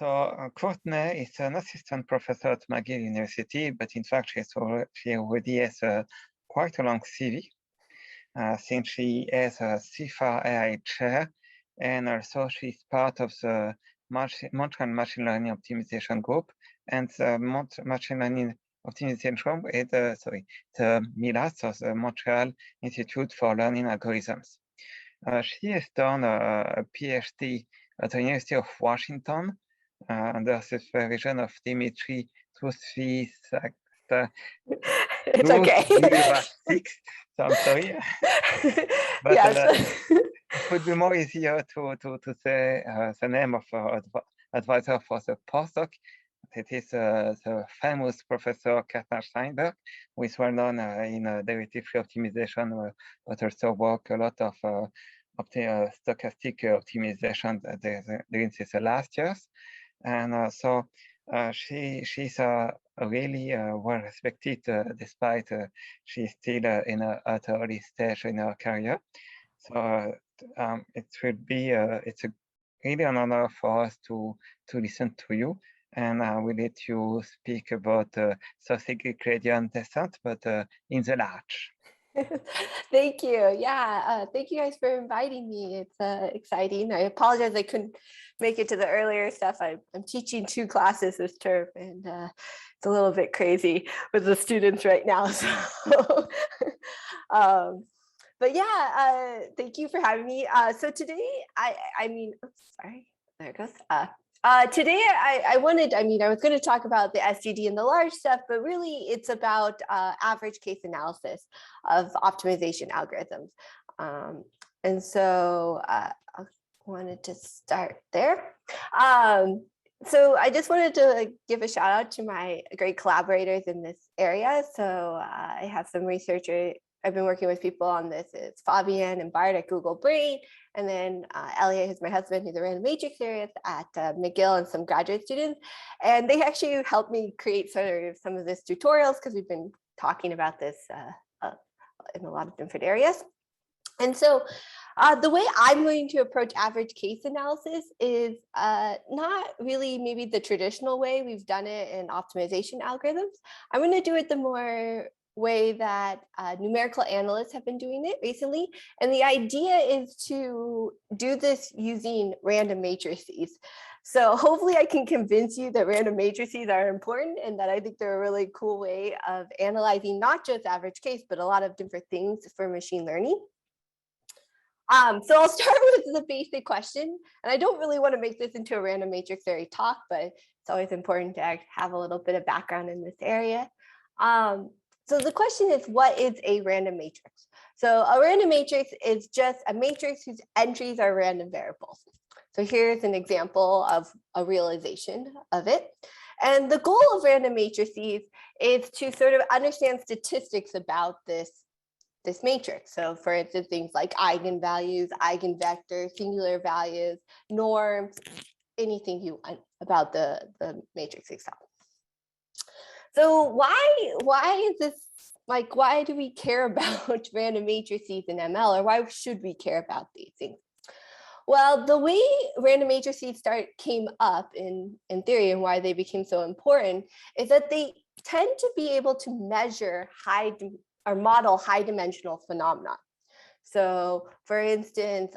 Courtney is an assistant professor at McGill University, but in fact, she already has quite a long CV, since she has a CIFAR AI chair, and also she's part of the Montreal Machine Learning Optimization Group, and the Machine Learning Optimization Group is the MILA, so the Montreal Institute for Learning Algorithms. She has done a PhD at the University of Washington under the supervision of Dimitri Trusvy-Sakta. It's okay. So I'm sorry. But yes. it would be more easier to say the name of advisor for the postdoc. It is the famous Professor Katna Steinberg, who is well known in derivative-free optimization, but also work a lot of stochastic optimization during these last years. And so she's really well respected, despite she's still at an early stage in her career. So it will be it's really an honor for us to listen to you, and I will let you speak about stochastic gradient descent, but in the large. Thank you. Yeah, thank you guys for inviting me. It's exciting. I apologize I couldn't make it to the earlier stuff. I'm teaching 2 classes this term, and it's a little bit crazy with the students right now. So, but yeah, thank you for having me. So today, sorry, there it goes. Today, I was going to talk about the SGD and the large stuff, but really it's about average case analysis of optimization algorithms. And so I wanted to start there. So I just wanted to give a shout out to my great collaborators in this area. So I have some researchers. I've been working with people on this. It's Fabian and Bart at Google Brain, and then Elliot, who's my husband, who's a random matrix theorist at McGill, and some graduate students. And they actually helped me create some of this tutorials, because we've been talking about this in a lot of different areas. And so the way I'm going to approach average case analysis is not really maybe the traditional way we've done it in optimization algorithms. I'm going to do it the more way that numerical analysts have been doing it recently. And the idea is to do this using random matrices. So hopefully I can convince you that random matrices are important, and that I think they're a really cool way of analyzing not just average case, but a lot of different things for machine learning. So I'll start with the basic question, and I don't really want to make this into a random matrix theory talk, but it's always important to have a little bit of background in this area. So the question is, what is a random matrix? So a random matrix is just a matrix whose entries are random variables. So here's an example of a realization of it. And the goal of random matrices is to sort of understand statistics about this matrix. So for instance, things like eigenvalues, eigenvectors, singular values, norms, anything you want about the matrix itself. So why is this, like, why do we care about random matrices in ML, or why should we care about these things? Well, the way random matrices came up in theory, and why they became so important, is that they tend to be able to measure model high dimensional phenomena. So for instance,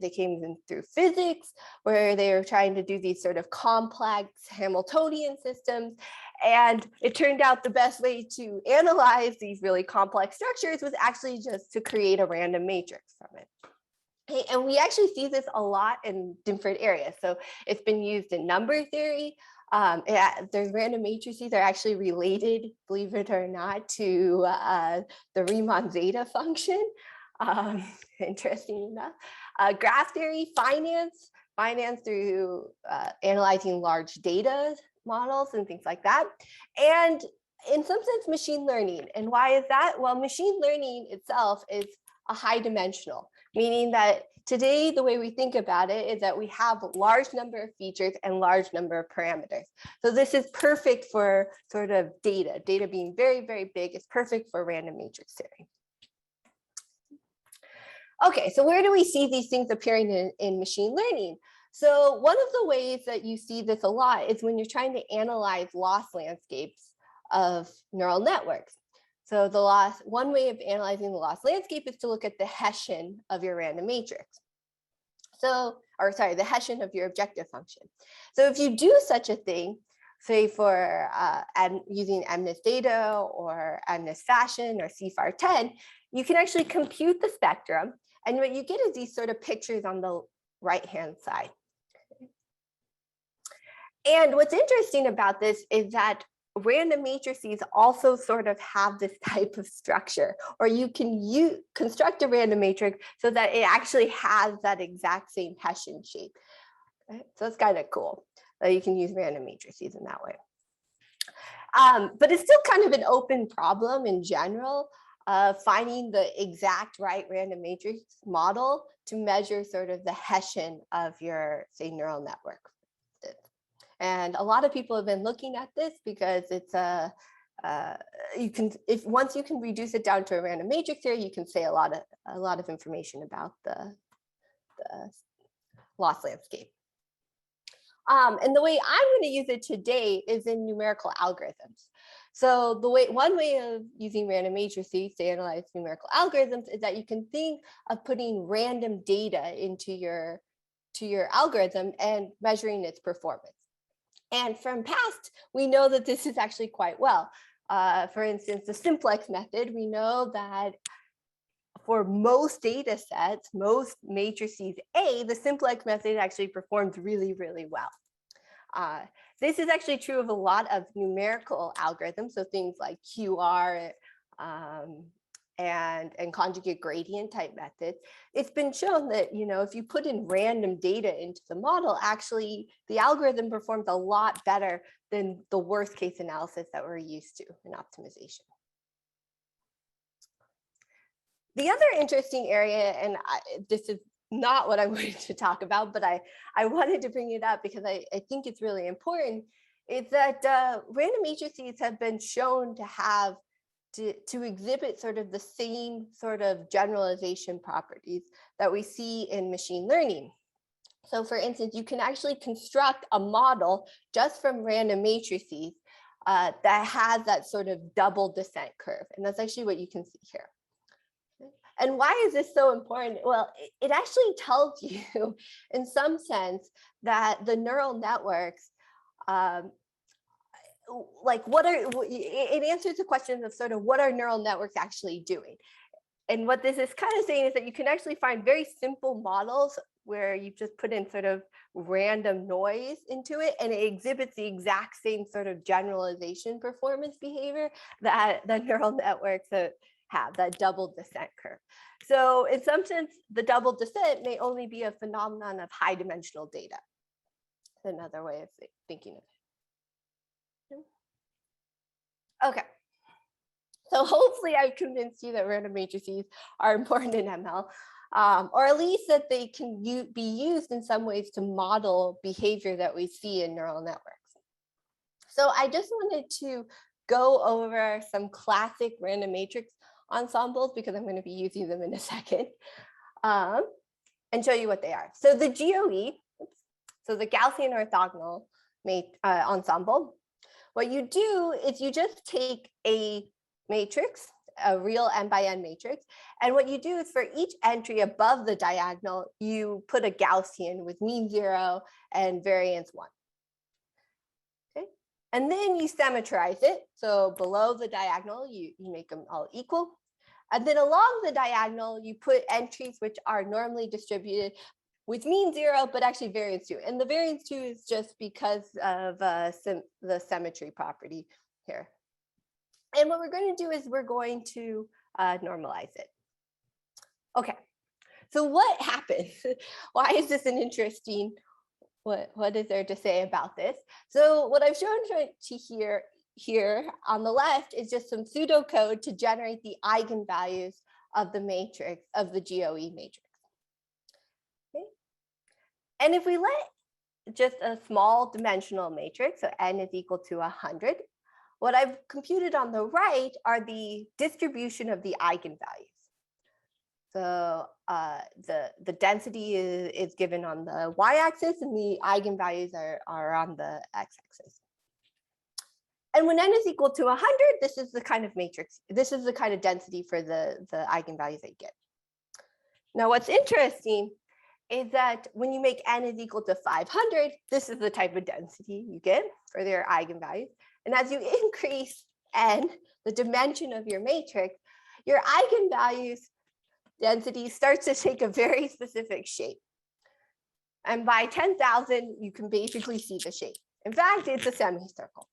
they came in through physics, where they were trying to do these sort of complex Hamiltonian systems. And it turned out the best way to analyze these really complex structures was actually just to create a random matrix from it. Okay, and we actually see this a lot in different areas. So it's been used in number theory. The random matrices are actually related, believe it or not, to the Riemann zeta function. Interesting enough. Graph theory, finance through analyzing large data models and things like that. And in some sense, machine learning. And why is that? Well, machine learning itself is a high dimensional, meaning that today, the way we think about it is that we have a large number of features and large number of parameters. So this is perfect for sort of data being very, very big. It's perfect for random matrix theory. Okay, so where do we see these things appearing in machine learning? So one of the ways that you see this a lot is when you're trying to analyze loss landscapes of neural networks. So one way of analyzing the loss landscape is to look at the Hessian of your random matrix. So, or sorry, the Hessian of your objective function. So if you do such a thing, say for using MNIST data or MNIST fashion or CFAR10, you can actually compute the spectrum. And what you get is these sort of pictures on the right-hand side. And what's interesting about this is that random matrices also sort of have this type of structure, or you can construct a random matrix so that it actually has that exact same Hessian shape. Okay? So it's kind of cool that you can use random matrices in that way. But it's still kind of an open problem in general, finding the exact right random matrix model to measure sort of the Hessian of your, say, neural network. And a lot of people have been looking at this because it's once you can reduce it down to a random matrix here, you can say a lot of information about the loss landscape. And the way I'm going to use it today is in numerical algorithms. So one way of using random matrices to analyze numerical algorithms is that you can think of putting random data into your algorithm and measuring its performance. And from past, we know that this is actually quite well. For instance, the simplex method, we know that for most data sets, most matrices A, the simplex method actually performs really, really well. This is actually true of a lot of numerical algorithms, so things like QR and conjugate gradient type methods. It's been shown that, you know, if you put in random data into the model, actually the algorithm performs a lot better than the worst case analysis that we're used to in optimization. The other interesting area, and this is not what I'm going to talk about, but I wanted to bring it up because I think it's really important, is that random matrices have been shown to have to exhibit sort of the same sort of generalization properties that we see in machine learning. So for instance, you can actually construct a model just from random matrices that has that sort of double descent curve. And that's actually what you can see here. And why is this so important? Well, it actually tells you in some sense that the neural networks, it answers the questions of sort of what are neural networks actually doing? And what this is kind of saying is that you can actually find very simple models where you just put in sort of random noise into it and it exhibits the exact same sort of generalization performance behavior that the neural networks have, that double descent curve. So in some sense, the double descent may only be a phenomenon of high dimensional data. That's another way of thinking of it. Okay, so hopefully I've convinced you that random matrices are important in ML, or at least that they can be used in some ways to model behavior that we see in neural networks. So I just wanted to go over some classic random matrix ensembles because I'm going to be using them in a second, and show you what they are. So the GOE, so the Gaussian orthogonal ensemble, what you do is you just take a matrix, a real n by n matrix, and what you do is for each entry above the diagonal, you put a Gaussian with mean 0 and variance 1. Okay, and then you symmetrize it. So below the diagonal, you make them all equal. And then along the diagonal, you put entries which are normally distributed with mean 0, but actually variance 2. And the variance 2 is just because of the symmetry property here. And what we're going to do is we're going to normalize it. Okay, so what happens? Why is this an interesting, what is there to say about this? So what I've shown to here on the left is just some pseudocode to generate the eigenvalues of the matrix, of the GOE matrix. And if we let just a small dimensional matrix, so n is equal to 100, what I've computed on the right are the distribution of the eigenvalues. So the density is given on the y-axis and the eigenvalues are on the x-axis. And when n is equal to 100, this is the kind of matrix, this is the kind of density for the eigenvalues that you get. Now, what's interesting is that when you make n is equal to 500, this is the type of density you get for their eigenvalues. And as you increase n, the dimension of your matrix, your eigenvalues density starts to take a very specific shape. And by 10,000, you can basically see the shape. In fact, it's a semicircle.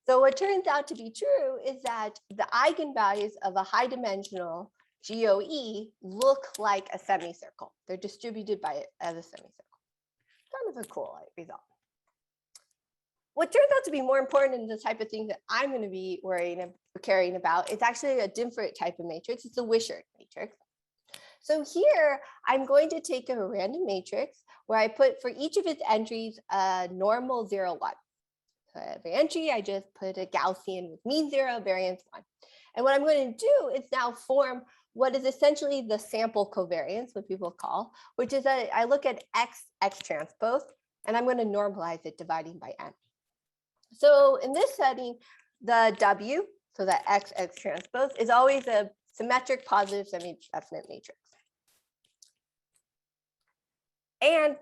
So what turns out to be true is that the eigenvalues of a high dimensional GOE look like a semicircle. They're distributed as a semicircle. Kind of a cool result. What turns out to be more important in the type of thing that I'm going to be caring about is actually a different type of matrix. It's a Wishart matrix. So here, I'm going to take a random matrix where I put for each of its entries a normal 0, 1. So every entry, I just put a Gaussian with mean 0, variance 1. And what I'm going to do is now form what is essentially the sample covariance, what people call, which is that I look at x transpose, and I'm going to normalize it dividing by n. So in this setting, the W, so that x transpose, is always a symmetric positive semi-definite matrix. And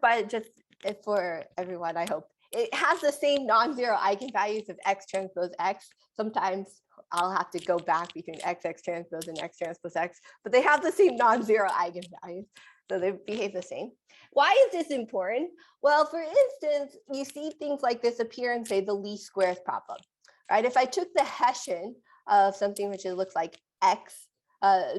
for everyone, I hope, it has the same non-zero eigenvalues of x transpose x. Sometimes I'll have to go back between x transpose and x transpose x, but they have the same non-zero eigenvalues. So they behave the same. Why is this important? Well, for instance, you see things like this appear in, say, the least squares problem, right? If I took the Hessian of something which looks like x,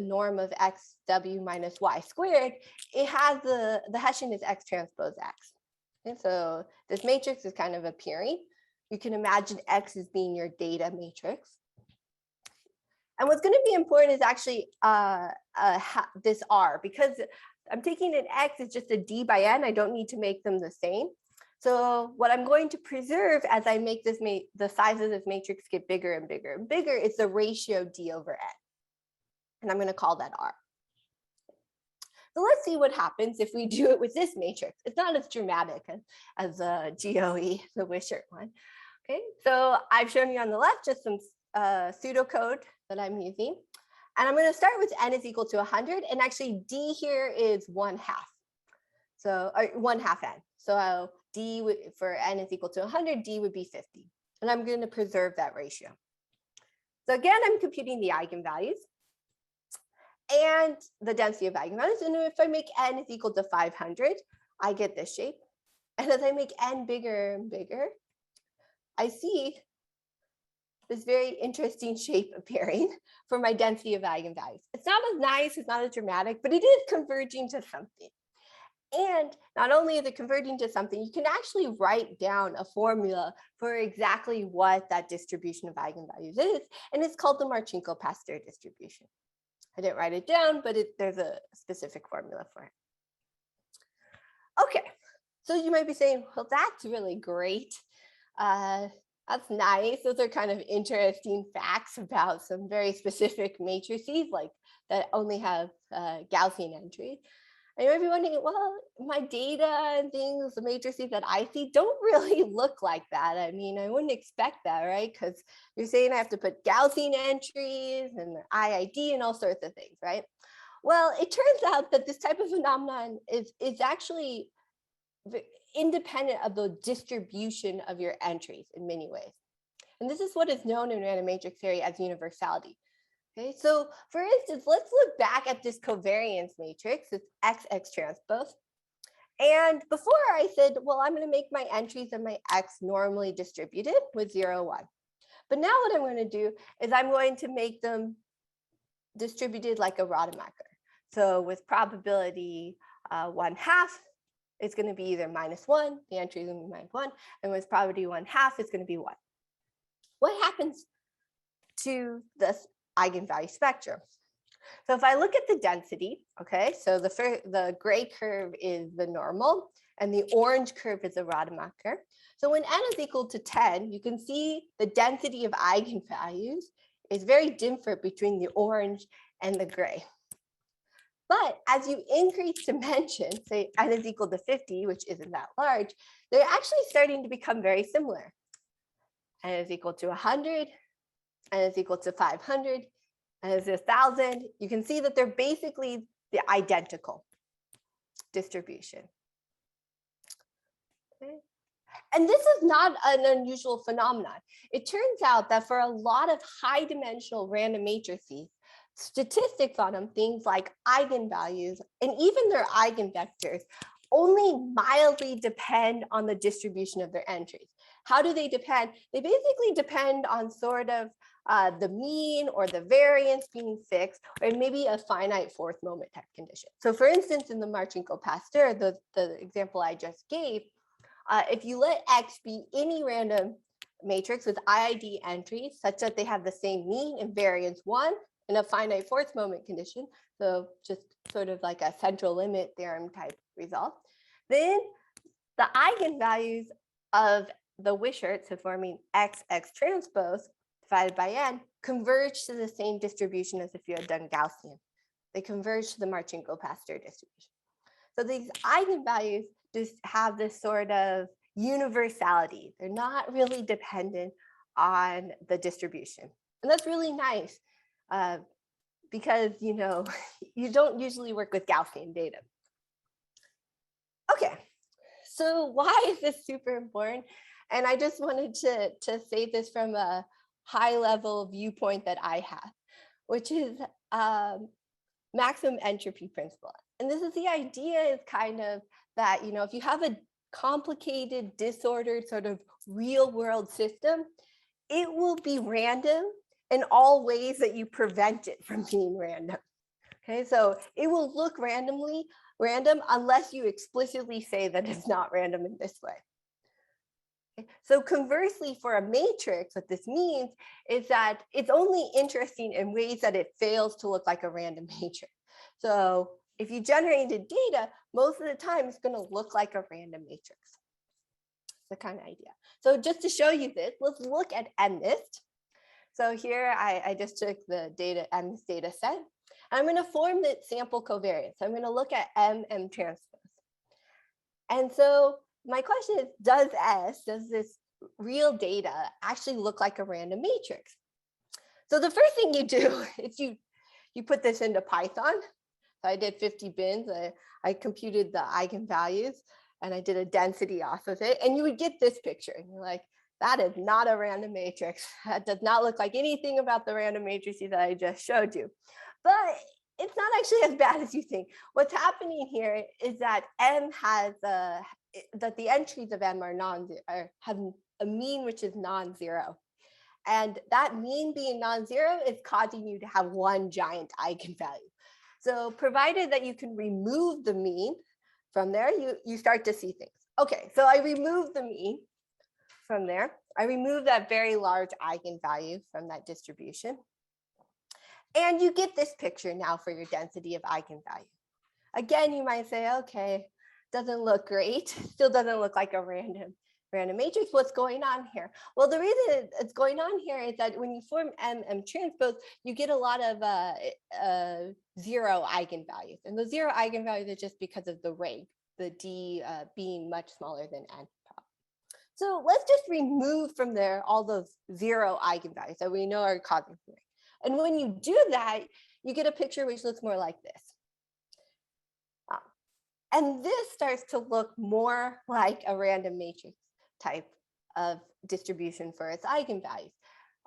norm of xw minus y squared, it has the Hessian is x transpose x. And so this matrix is kind of appearing. You can imagine x as being your data matrix. And what's going to be important is actually this R, because I'm taking an x as just a d by n. I don't need to make them the same. So what I'm going to preserve as I make this the size of this matrix get bigger and bigger and bigger is the ratio d over n. And I'm going to call that R. So let's see what happens if we do it with this matrix. It's not as dramatic as the GOE, the Wishart one. Okay, so I've shown you on the left just some pseudocode that I'm using. And I'm going to start with n is equal to 100. And actually, d here is 1/2. So 1/2 n. So d for n is equal to 100, d would be 50. And I'm going to preserve that ratio. So again, I'm computing the eigenvalues and the density of eigenvalues. And if I make n is equal to 500, I get this shape. And as I make n bigger and bigger, I see this very interesting shape appearing for my density of eigenvalues. It's not as nice, it's not as dramatic, but it is converging to something. And not only is it converging to something, you can actually write down a formula for exactly what that distribution of eigenvalues is. And it's called the Marchenko-Pasteur distribution. I didn't write it down, but there's a specific formula for it. Okay, so you might be saying, well, that's really great. That's nice. Those are kind of interesting facts about some very specific matrices like that only have Gaussian entries. And you might be wondering, well, my data and things, the matrices that I see don't really look like that. I mean, I wouldn't expect that, right? Because you're saying I have to put Gaussian entries and IID and all sorts of things, right? Well, it turns out that this type of phenomenon is actually independent of the distribution of your entries in many ways. And this is what is known in random matrix theory as universality. Okay, so for instance, let's look back at this covariance matrix, it's x transpose. And before I said, well, I'm going to make my entries and my x normally distributed with 0, 1. But now what I'm going to do is I'm going to make them distributed like a Rademacher. So with probability 1/2, it's going to be either -1, the entry is going to be -1, and with probability 1/2, it's going to be 1. What happens to this eigenvalue spectrum? So if I look at the density, okay, so the gray curve is the normal, and the orange curve is the Rademacher. So when n is equal to 10, you can see the density of eigenvalues is very different between the orange and the gray. But as you increase dimension, say n is equal to 50, which isn't that large, they're actually starting to become very similar. N is equal to 100, n is equal to 500, n is 1,000. You can see that they're basically the identical distribution. Okay. And this is not an unusual phenomenon. It turns out that for a lot of high dimensional random matrices, statistics on them, things like eigenvalues and even their eigenvectors, only mildly depend on the distribution of their entries. How do they depend? They basically depend on sort of the mean or the variance being fixed, or maybe a finite fourth moment type condition. So for instance, in the Marchenko-Pasteur, the example I just gave, if you let X be any random matrix with IID entries such that they have the same mean and variance 1 in a finite fourth moment condition, so just sort of like a central limit theorem type result, then the eigenvalues of the Wishart, so forming X transpose divided by n, converge to the same distribution as if you had done Gaussian. They converge to the Marchenko-Pasteur distribution. So these eigenvalues just have this sort of universality. They're not really dependent on the distribution. And that's really nice because, you know, you don't usually work with Gaussian data. Okay, so why is this super important? And I just wanted to say this from a high level viewpoint that I have, which is maximum entropy principle. And this is the idea is kind of that, you know, if you have a complicated, disordered sort of real world system, it will be random in all ways that you prevent it from being random. Okay, so it will look random unless you explicitly say that it's not random in this way. Okay? So conversely, for a matrix, what this means is that it's only interesting in ways that it fails to look like a random matrix. So if you generated data, most of the time it's going to look like a random matrix. It's the kind of idea. So just to show you this, let's look at MNIST. So here I just took the MNIST data set. I'm going to form the sample covariance. I'm going to look at M transpose. And so my question is, does this real data actually look like a random matrix? So the first thing you do is you put this into Python. So I did 50 bins. I computed the eigenvalues and I did a density off of it. And you would get this picture. And you're like, that is not a random matrix. That does not look like anything about the random matrices that I just showed you. But it's not actually as bad as you think. What's happening here is that M has that the entries of M are have a mean which is non-zero. And that mean being non-zero is causing you to have one giant eigenvalue. So provided that you can remove the mean from there, you start to see things. Okay, so I removed the mean from there. I removed that very large eigenvalue from that distribution. And you get this picture now for your density of eigenvalue. Again, you might say, okay, doesn't look great. Still doesn't look like a random matrix. What's going on here? Well, the reason it's going on here is that when you form M transpose, you get a lot of zero eigenvalues. And those zero eigenvalues are just because of the ring, the D being much smaller than N. So let's just remove from there all those zero eigenvalues that we know are causing the ring. And when you do that, you get a picture which looks more like this. And this starts to look more like a random matrix type of distribution for its eigenvalues,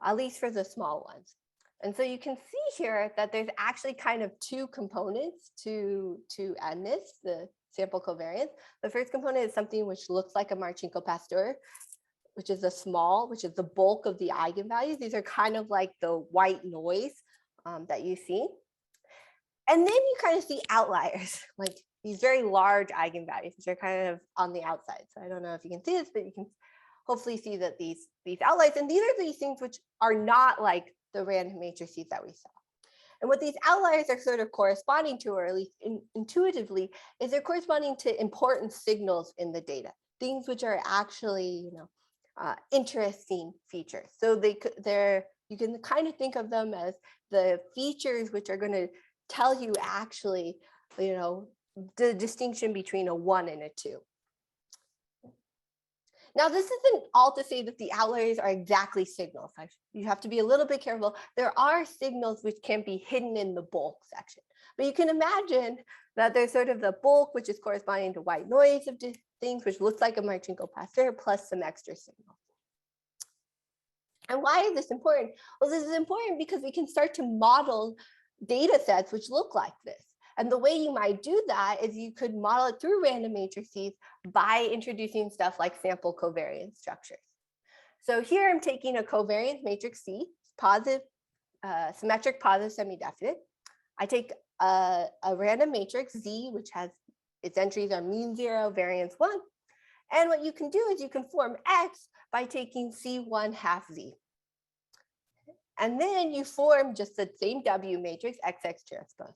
at least for the small ones. And so you can see here that there's actually kind of two components to MNIST, the sample covariance. The first component is something which looks like a Marchenko-Pasteur, which is the bulk of the eigenvalues. These are kind of like the white noise that you see. And then you kind of see outliers, like these very large eigenvalues, which are kind of on the outside. So I don't know if you can see this, but you can hopefully see that these outliers, and these are these things which are not like the random matrices that we saw. And what these outliers are sort of corresponding to, or at least intuitively, is they're corresponding to important signals in the data, things which are actually, interesting features. So you can kind of think of them as the features which are going to tell you actually the distinction between a 1 and a 2. Now, this isn't all to say that the outliers are exactly signals. You have to be a little bit careful. There are signals which can be hidden in the bulk section. But you can imagine that there's sort of the bulk, which is corresponding to white noise of things, which looks like a Marchenko-Pasteur, plus some extra signals. And why is this important? Well, this is important because we can start to model data sets which look like this. And the way you might do that is you could model it through random matrices by introducing stuff like sample covariance structures. So here I'm taking a covariance matrix C, positive, symmetric positive semi-definite. I take a random matrix Z, which has its entries are mean 0, variance 1. And what you can do is you can form X by taking C1 half Z. And then you form just the same W matrix, XX transpose.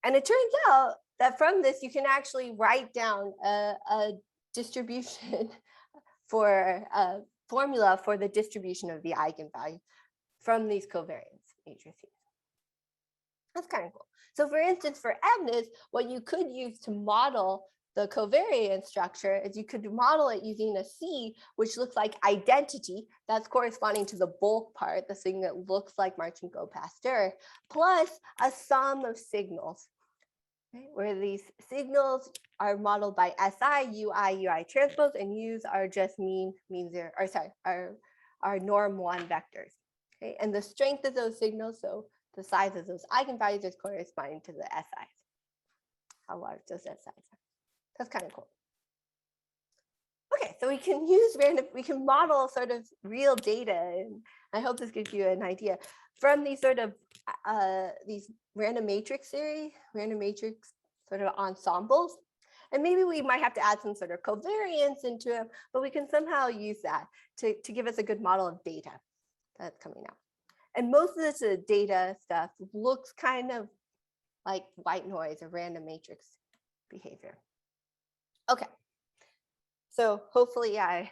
And it turns out that from this, you can actually write down a distribution for a formula for the distribution of the eigenvalue from these covariance matrices. That's kind of cool. So for instance, for MNIST, what you could use to model the covariance structure is you could model it using a C, which looks like identity. That's corresponding to the bulk part, the thing that looks like Marchenko-Pasteur, plus a sum of signals, right, where these signals are modeled by SI, UI transpose, and U's are just mean 0, or sorry, are norm 1 vectors. Okay? And the strength of those signals, so the size of those eigenvalues, is corresponding to the SIs, how large those SIs are. That's kind of cool. Okay, so we can model sort of real data, and I hope this gives you an idea from these sort of these random matrix theory, random matrix sort of ensembles. And maybe we might have to add some sort of covariance into them, but we can somehow use that to give us a good model of data that's coming out. And most of this data stuff looks kind of like white noise or random matrix behavior. Okay, so hopefully I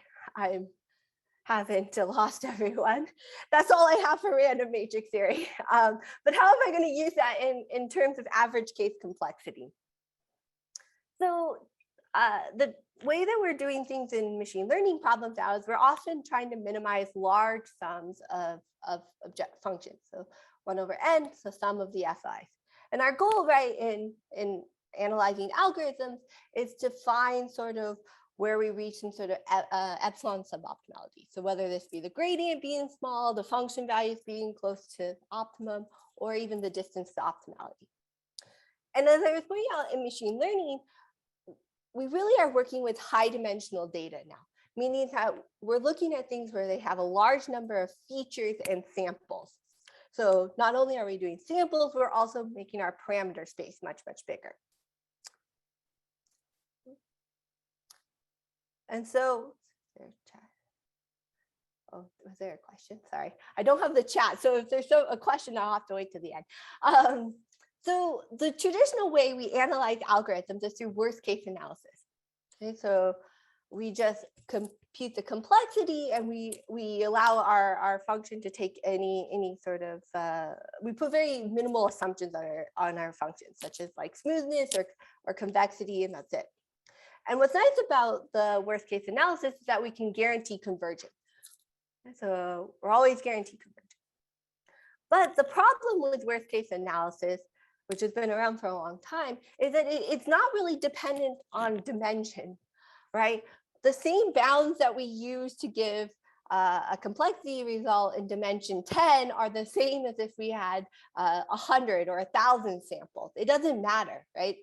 haven't lost everyone. That's all I have for random matrix theory. But how am I going to use that in terms of average case complexity? So the way that we're doing things in machine learning problems now is we're often trying to minimize large sums of object functions. So 1 over n, so sum of the FIs. And our goal, right, in analyzing algorithms is to find sort of where we reach some sort of epsilon suboptimality. So whether this be the gradient being small, the function values being close to optimum, or even the distance to optimality. And as I was pointing out in machine learning, we really are working with high dimensional data now, meaning that we're looking at things where they have a large number of features and samples. So not only are we doing samples, we're also making our parameter space much, much bigger. And so, oh, was there a question? Sorry, I don't have the chat. So if there's a question, I'll have to wait to the end. So the traditional way we analyze algorithms is through worst case analysis. Okay, so we just compute the complexity and we allow our function to take any sort of, we put very minimal assumptions on our functions, such as like smoothness or convexity, and that's it. And what's nice about the worst case analysis is that we can guarantee convergence. So we're always guaranteed convergence. But the problem with worst case analysis, which has been around for a long time, is that it's not really dependent on dimension, right? The same bounds that we use to give a complexity result in dimension 10 are the same as if we had 100 or 1,000 samples. It doesn't matter, right?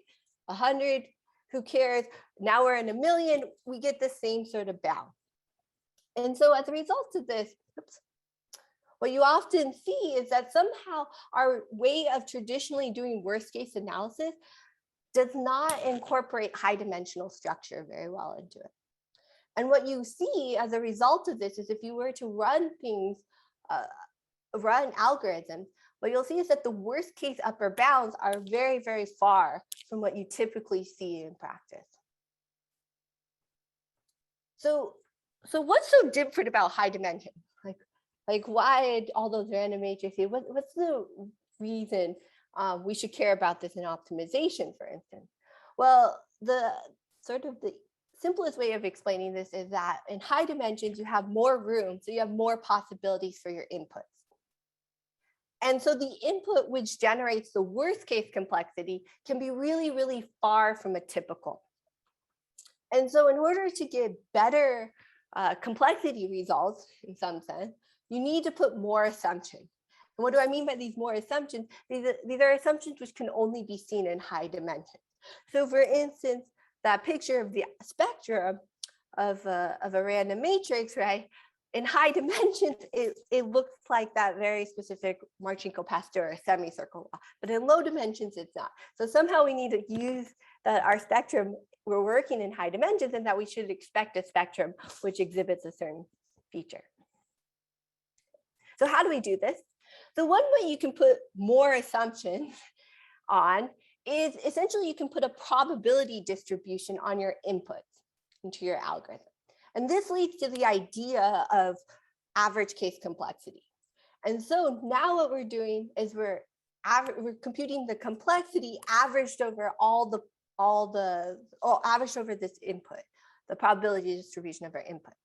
100, who cares? Now we're in 1,000,000, we get the same sort of bound. And so as a result of this, what you often see is that somehow our way of traditionally doing worst case analysis does not incorporate high dimensional structure very well into it. And what you see as a result of this is if you were to run things, run algorithms, what you'll see is that the worst case upper bounds are very, very far from what you typically see in practice. So what's so different about high dimension? Like why all those random matrices? What's the reason we should care about this in optimization, for instance? Well, the simplest way of explaining this is that in high dimensions, you have more room, so you have more possibilities for your inputs. And so the input which generates the worst case complexity can be really, really far from a typical. And so in order to get better complexity results, in some sense, you need to put more assumptions. And what do I mean by these more assumptions? These are assumptions which can only be seen in high dimensions. So for instance, that picture of the spectrum of a random matrix, right? In high dimensions, it looks like that very specific Marchenko-Pasteur semicircle law, but in low dimensions, it's not. So somehow we need to use that our spectrum, we're working in high dimensions, and that we should expect a spectrum which exhibits a certain feature. So how do we do this? So one way you can put more assumptions on is essentially you can put a probability distribution on your inputs into your algorithm. And this leads to the idea of average case complexity. And so now what we're doing is we're computing the complexity averaged over averaged over this input, the probability distribution of our input.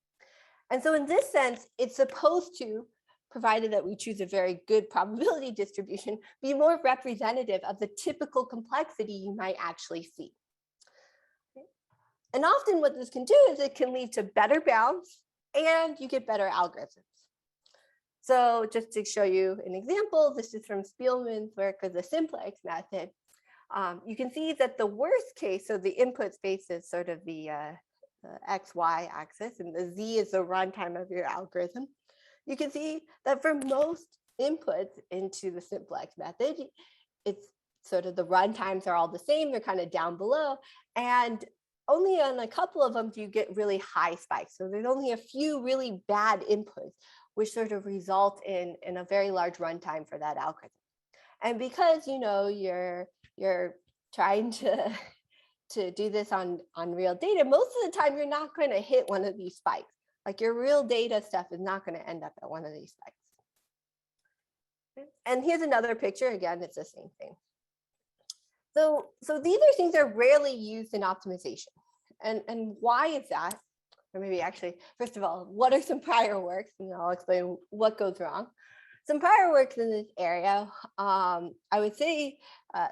And so in this sense, it's supposed to, provided that we choose a very good probability distribution, be more representative of the typical complexity you might actually see. And often what this can do is it can lead to better bounds and you get better algorithms. So just to show you an example, this is from Spielman's work of the simplex method. You can see that the worst case, so the input space is sort of the XY axis, and the Z is the runtime of your algorithm. You can see that for most inputs into the simplex method, it's sort of the runtimes are all the same, they're kind of down below, and only on a couple of them do you get really high spikes. So there's only a few really bad inputs, which sort of result in a very large runtime for that algorithm. And because you're trying to do this on real data, most of the time you're not going to hit one of these spikes. Like your real data stuff is not going to end up at one of these spikes. And here's another picture. Again, it's the same thing. So these are things that are rarely used in optimization. And why is that? Or maybe actually, first of all, what are some prior works? And I'll explain what goes wrong. Some prior works in this area, I would say,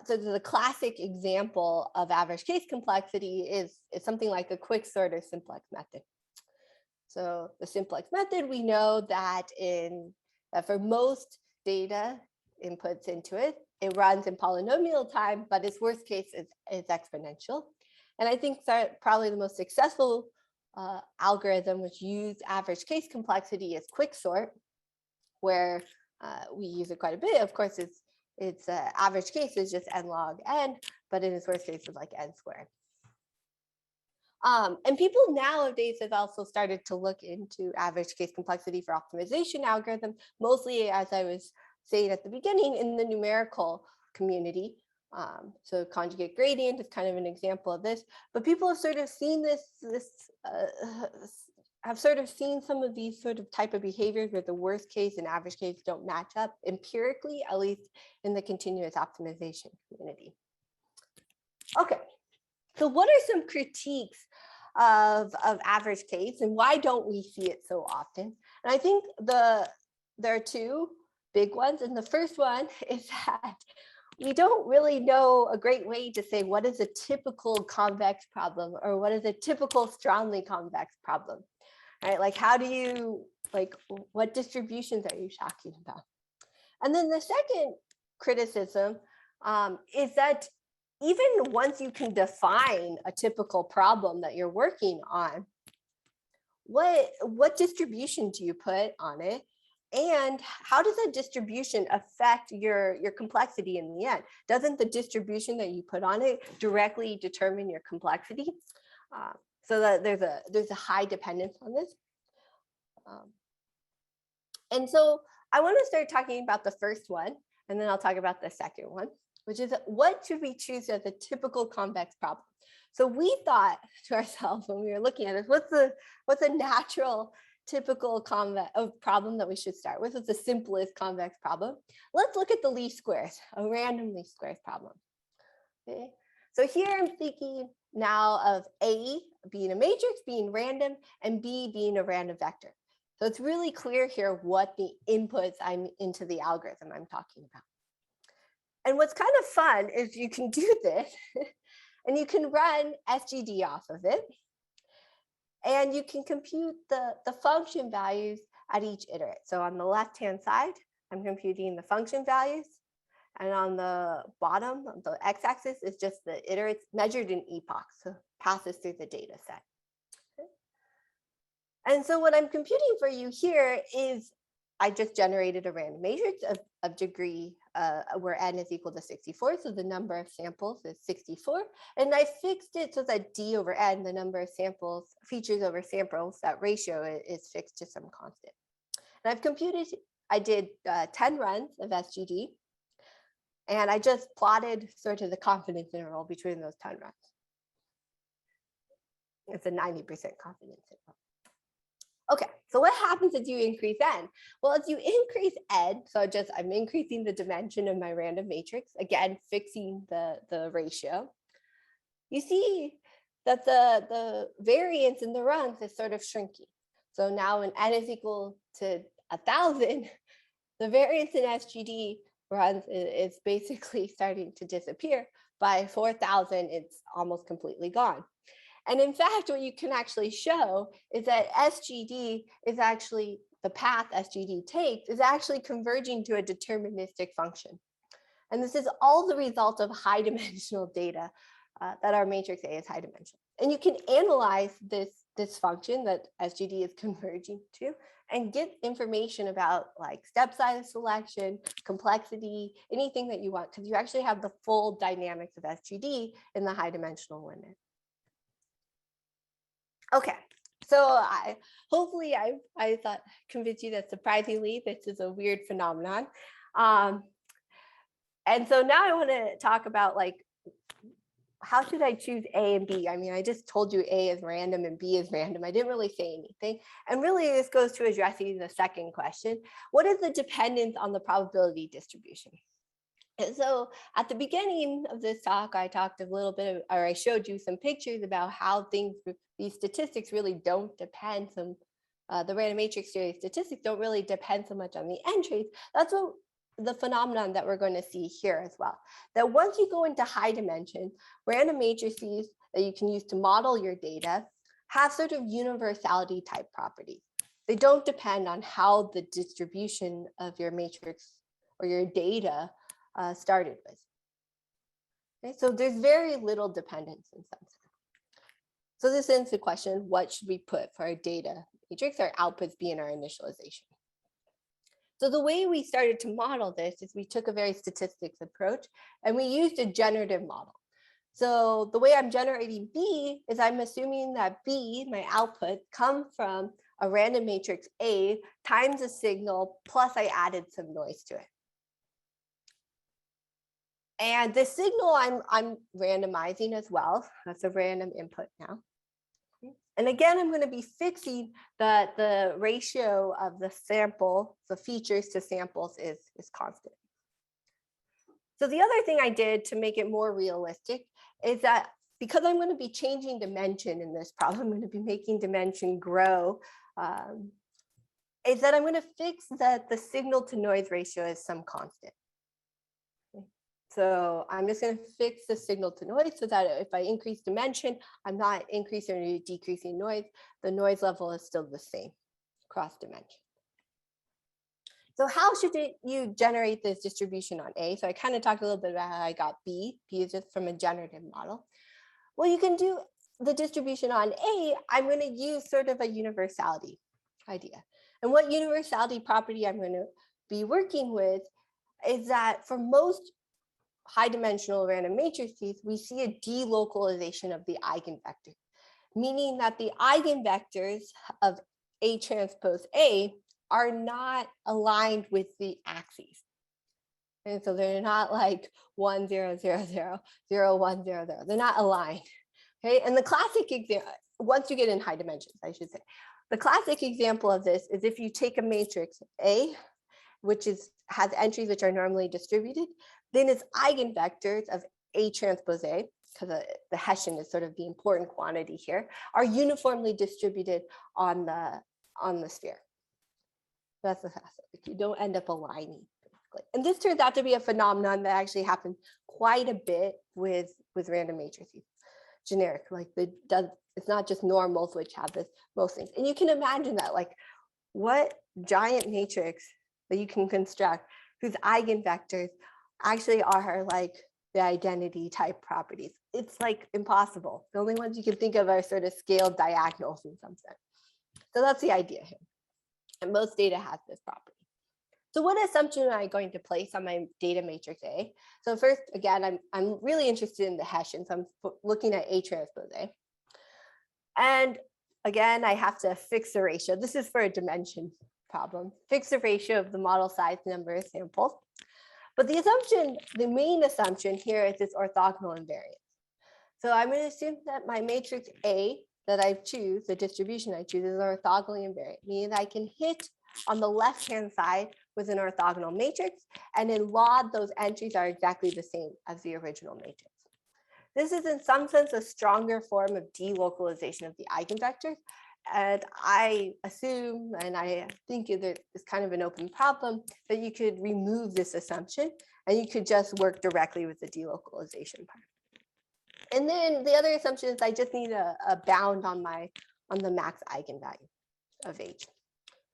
so the classic example of average case complexity is something like a quicksort or simplex method. So the simplex method, we know that for most data inputs into it, it runs in polynomial time, but its worst case is exponential. And I think that probably the most successful algorithm which used average case complexity is quicksort, where we use it quite a bit. Of course, its average case is just n log n, but in its worst case is like n squared. And people nowadays have also started to look into average case complexity for optimization algorithms, mostly, as I was saying at the beginning, in the numerical community. So conjugate gradient is kind of an example of this, but people have sort of seen have sort of seen some of these sort of type of behaviors where the worst case and average case don't match up empirically, at least in the continuous optimization community. Okay. So what are some critiques of average case and why don't we see it so often? And I think there are two big ones. And the first one is that we don't really know a great way to say what is a typical convex problem or what is a typical strongly convex problem, right? Like how do you, what distributions are you talking about? And then the second criticism is that even once you can define a typical problem that you're working on, what distribution do you put on it? And how does that distribution affect your complexity in the end? Doesn't the distribution that you put on it directly determine your complexity? So that there's a high dependence on this. And so I want to start talking about the first one, and then I'll talk about the second one, which is what should we choose as a typical convex problem? So we thought to ourselves when we were looking at this, what's a natural typical convex problem that we should start with. It's the simplest convex problem. Let's look at the least squares, a random least squares problem. Okay, so here I'm thinking now of A being a matrix, being random, and B being a random vector. So it's really clear here what the inputs I'm into the algorithm I'm talking about. And what's kind of fun is you can do this and you can run SGD off of it. And you can compute the function values at each iterate. So on the left-hand side, I'm computing the function values. And on the bottom, the x-axis is just the iterates measured in epochs, so passes through the data set. Okay. And so what I'm computing for you here is I just generated a random matrix of degree where n is equal to 64. So the number of samples is 64. And I fixed it so that d over n, the number of samples, features over samples, that ratio is fixed to some constant. And I've computed, I did 10 runs of SGD. And I just plotted sort of the confidence interval between those 10 runs. It's a 90% confidence interval. Okay, so what happens as you increase n? Well, as you increase n, so I'm increasing the dimension of my random matrix, again, fixing the ratio. You see that the variance in the runs is sort of shrinking. So now when n is equal to 1,000, the variance in SGD runs is basically starting to disappear. By 4,000, it's almost completely gone. And in fact, what you can actually show is that SGD is actually, the path SGD takes is actually converging to a deterministic function. And this is all the result of high dimensional data that our matrix A is high dimensional. And you can analyze this function that SGD is converging to and get information about like step size selection, complexity, anything that you want, because you actually have the full dynamics of SGD in the high dimensional limit. Okay, so hopefully I thought convinced you that surprisingly this is a weird phenomenon. And so now I want to talk about like, how should I choose A and B? I mean, I just told you A is random and B is random. I didn't really say anything. And really this goes to addressing the second question. What is the dependence on the probability distribution? And so at the beginning of this talk, I talked a little bit, or I showed you some pictures about how these statistics really don't depend the random matrix series statistics don't really depend so much on the entries. That's what the phenomenon that we're going to see here as well. That once you go into high dimension, random matrices that you can use to model your data have sort of universality type properties. They don't depend on how the distribution of your matrix or your data started with. Okay, so there's very little dependence in some sense. So this ends the question, what should we put for our data matrix, our outputs being our initialization? So the way we started to model this is we took a very statistics approach and we used a generative model. So the way I'm generating B is I'm assuming that B, my output, come from a random matrix A times a signal, plus I added some noise to it. And the signal I'm randomizing as well. That's a random input now. And again, I'm going to be fixing that the ratio of the sample, the features to samples is constant. So the other thing I did to make it more realistic is that because I'm going to be changing dimension in this problem, I'm going to be making dimension grow, is that I'm going to fix that the signal to noise ratio is some constant. So I'm just going to fix the signal to noise so that if I increase dimension, I'm not increasing or decreasing noise. The noise level is still the same across dimension. So how should you generate this distribution on A? So I kind of talked a little bit about how I got B. B is just from a generative model. Well, you can do the distribution on A. I'm going to use sort of a universality idea. And what universality property I'm going to be working with is that for most high dimensional random matrices, we see a delocalization of the eigenvector, meaning that the eigenvectors of A transpose A are not aligned with the axes. And so they're not like 1, 0, 0, 0, 0, 1, 0, 0. They're not aligned. Okay. And the classic example, once you get in high dimensions, I should say, The classic example of this is if you take a matrix A, which has entries which are normally distributed, then its eigenvectors of A transpose A, because the Hessian is sort of the important quantity here, are uniformly distributed on the sphere. That's the classic. You don't end up aligning, basically. And this turns out to be a phenomenon that actually happens quite a bit with random matrices. Generic, like it's not just normals which have this, most things. And you can imagine that, like, what giant matrix that you can construct whose eigenvectors actually are like the identity type properties. It's like impossible. The only ones you can think of are sort of scaled diagonals in some sense. So that's the idea here. And most data has this property. So what assumption am I going to place on my data matrix A? So first, again, I'm really interested in the Hessian. So I'm looking at A transpose A. And again, I have to fix the ratio. This is for a dimension problem. Fix the ratio of the model size number of samples. But the main assumption here is this orthogonal invariance. So I'm going to assume that my matrix A that I choose, the distribution I choose, is orthogonally invariant, meaning that I can hit on the left-hand side with an orthogonal matrix, and in LOD, those entries are exactly the same as the original matrix. This is in some sense a stronger form of delocalization of the eigenvectors. And I assume, and I think it's kind of an open problem, that you could remove this assumption and you could just work directly with the delocalization part. And then the other assumption is I just need a bound on the max eigenvalue of H.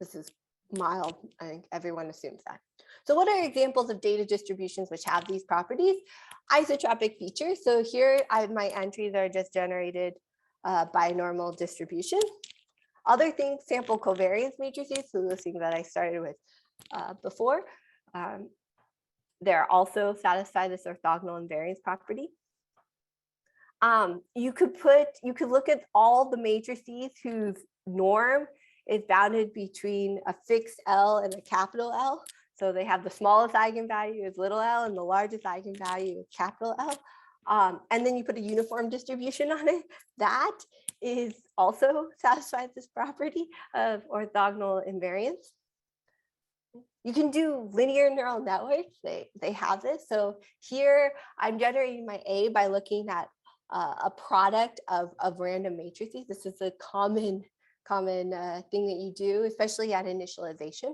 This is mild. I think everyone assumes that. So what are examples of data distributions which have these properties? Isotropic features. So here my entries are just generated by normal distribution. Other things, sample covariance matrices, so those things that I started with before, they're also satisfy this orthogonal invariance property. You could look at all the matrices whose norm is bounded between a fixed L and a capital L. So they have the smallest eigenvalue is little l and the largest eigenvalue is capital L. And then you put a uniform distribution on it. That is also satisfies this property of orthogonal invariance. You can do linear neural networks. They have this. So here I'm generating my A by looking at a product of random matrices. This is a common thing that you do, especially at initialization.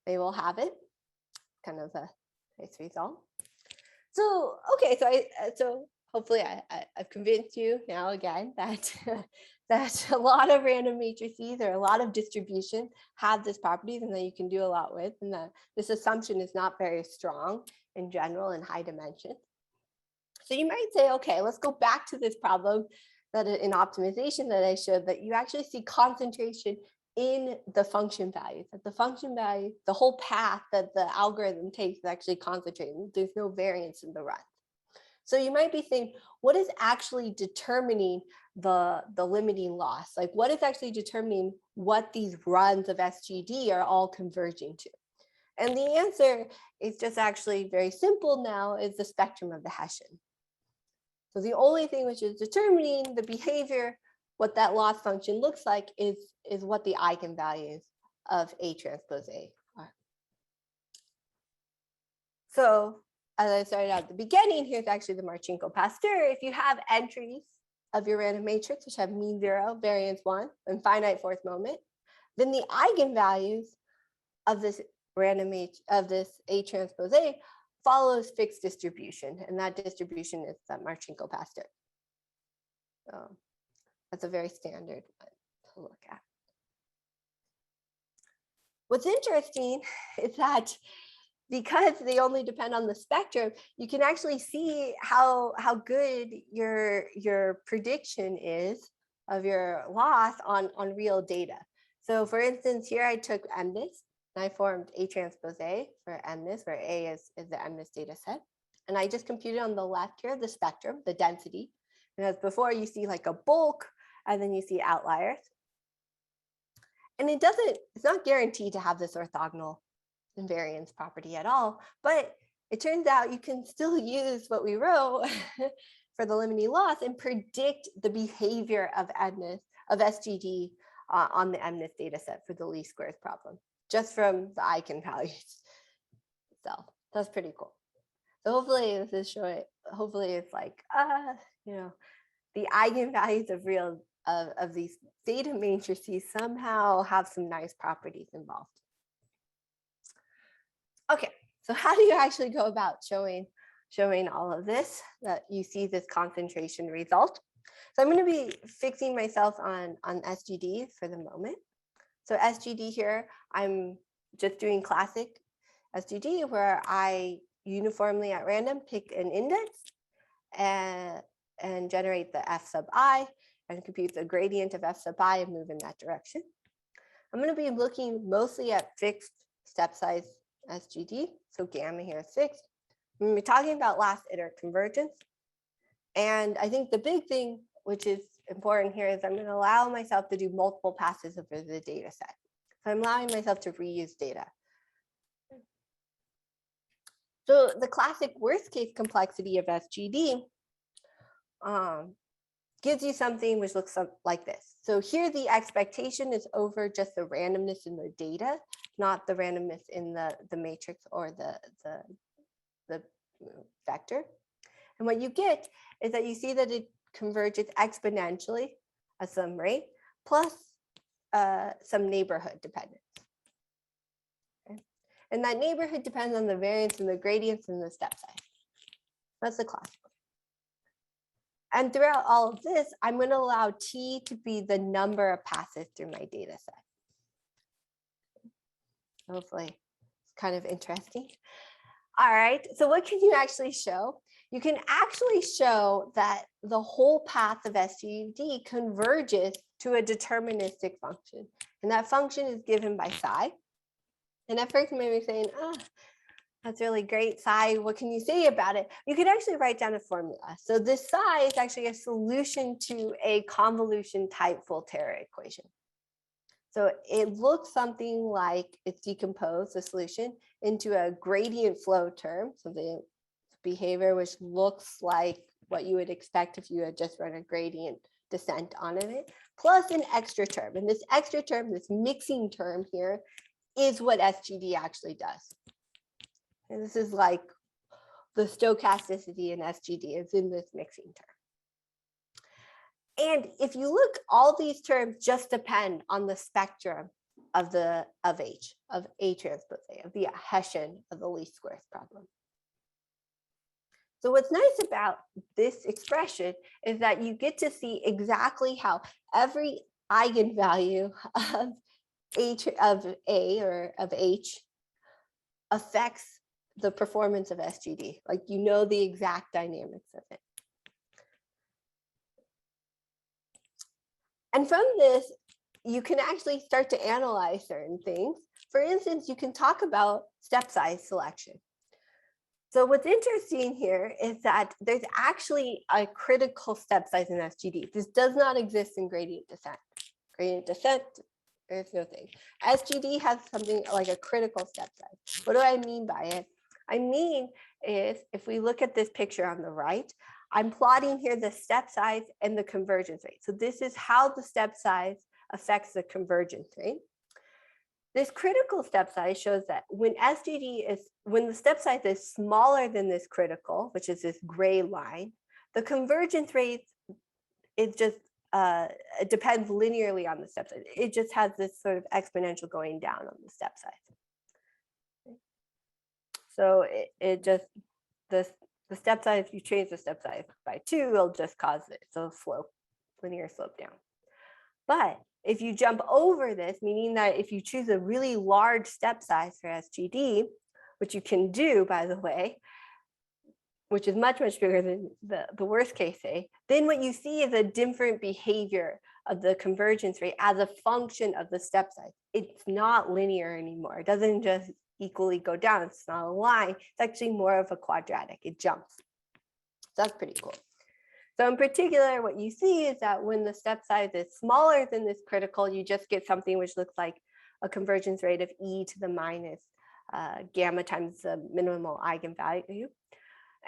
They will have it. Kind of a nice result. So okay, so hopefully I've convinced you now again that that a lot of random matrices or a lot of distribution have this properties and that you can do a lot with, and that this assumption is not very strong in general in high dimensions. So you might say, okay, let's go back to this problem that in optimization that I showed, that you actually see concentration in the function values. That the function value, the whole path that the algorithm takes is actually concentrated. There's no variance in the run. So you might be saying, what is actually determining the limiting loss? Like, what is actually determining what these runs of SGD are all converging to? And the answer is just actually very simple now, is the spectrum of the Hessian. So the only thing which is determining the behavior, what that loss function looks like, is what the eigenvalues of A transpose A are. So as I started out at the beginning, here's actually the Marchenko-Pasteur. If you have entries of your random matrix, which have mean 0, variance 1, and finite force moment, then the eigenvalues of this A transpose A follows fixed distribution, and that distribution is that Marchenko-Pasteur. So that's a very standard one to look at. What's interesting is that because they only depend on the spectrum, you can actually see how good your prediction is of your loss on real data. So for instance, here I took MNIST, and I formed A transpose A for MNIST, where A is the MNIST data set. And I just computed on the left here, the spectrum, the density. And as before, you see like a bulk, and then you see outliers. And it's not guaranteed to have this orthogonal invariance property at all, but it turns out you can still use what we wrote for the limiting loss and predict the behavior of MNIST, of SGD on the MNIST data set for the least squares problem, just from the eigenvalues itself. That's pretty cool. So hopefully this is showing, hopefully it's like, you know, the eigenvalues of real, of these data matrices somehow have some nice properties involved. Okay, so how do you actually go about showing all of this, that you see this concentration result? So I'm going to be fixing myself on SGD for the moment. So SGD here, I'm just doing classic SGD where I uniformly at random pick an index and generate the f sub I and compute the gradient of f sub I and move in that direction. I'm going to be looking mostly at fixed step size SGD. So gamma here is fixed. I'm going to be talking about last iter convergence. And I think the big thing, which is important here, is I'm going to allow myself to do multiple passes over the data set. So I'm allowing myself to reuse data. So the classic worst case complexity of SGD gives you something which looks like this. So here the expectation is over just the randomness in the data, not the randomness in the matrix or the vector. And what you get is that you see that it converges exponentially at some rate, plus some neighborhood dependence. Okay. And that neighborhood depends on the variance and the gradients and the step size. That's the classical. And throughout all of this, I'm going to allow T to be the number of passes through my data set. Hopefully, it's kind of interesting. All right, so what can you actually show? You can actually show that the whole path of SGD converges to a deterministic function. And that function is given by psi. And at first you may be saying, oh, that's really great, psi. What can you say about it? You could actually write down a formula. So this psi is actually a solution to a convolution type Volterra equation. So it looks something like it's decomposed, the solution, into a gradient flow term. So the behavior which looks like what you would expect if you had just run a gradient descent on it, plus an extra term. And this extra term, this mixing term here, is what SGD actually does. And this is like the stochasticity in SGD is in this mixing term. And if you look, all these terms just depend on the spectrum of H, of A transpose A, of the Hessian of the least squares problem. So what's nice about this expression is that you get to see exactly how every eigenvalue of A or of H affects the performance of SGD. Like, you know the exact dynamics of it. And from this, you can actually start to analyze certain things. For instance, you can talk about step size selection. So what's interesting here is that there's actually a critical step size in SGD. This does not exist in gradient descent. Gradient descent, there's no thing. SGD has something like a critical step size. What do I mean by it? I mean is, if we look at this picture on the right, I'm plotting here the step size and the convergence rate. So this is how the step size affects the convergence rate. This critical step size shows that when the step size is smaller than this critical, which is this gray line, the convergence rate is just, it depends linearly on the step size. It just has this sort of exponential going down on the step size. So the step size, if you change the step size by 2, it'll just cause it. So linear slope down. But if you jump over this, meaning that if you choose a really large step size for SGD, which you can do, by the way, which is much, much bigger than the worst case A, then what you see is a different behavior of the convergence rate as a function of the step size. It's not linear anymore. It doesn't just equally go down. It's not a line. It's actually more of a quadratic. It jumps. So that's pretty cool. So in particular, what you see is that when the step size is smaller than this critical, you just get something which looks like a convergence rate of e to the minus gamma times the minimal eigenvalue.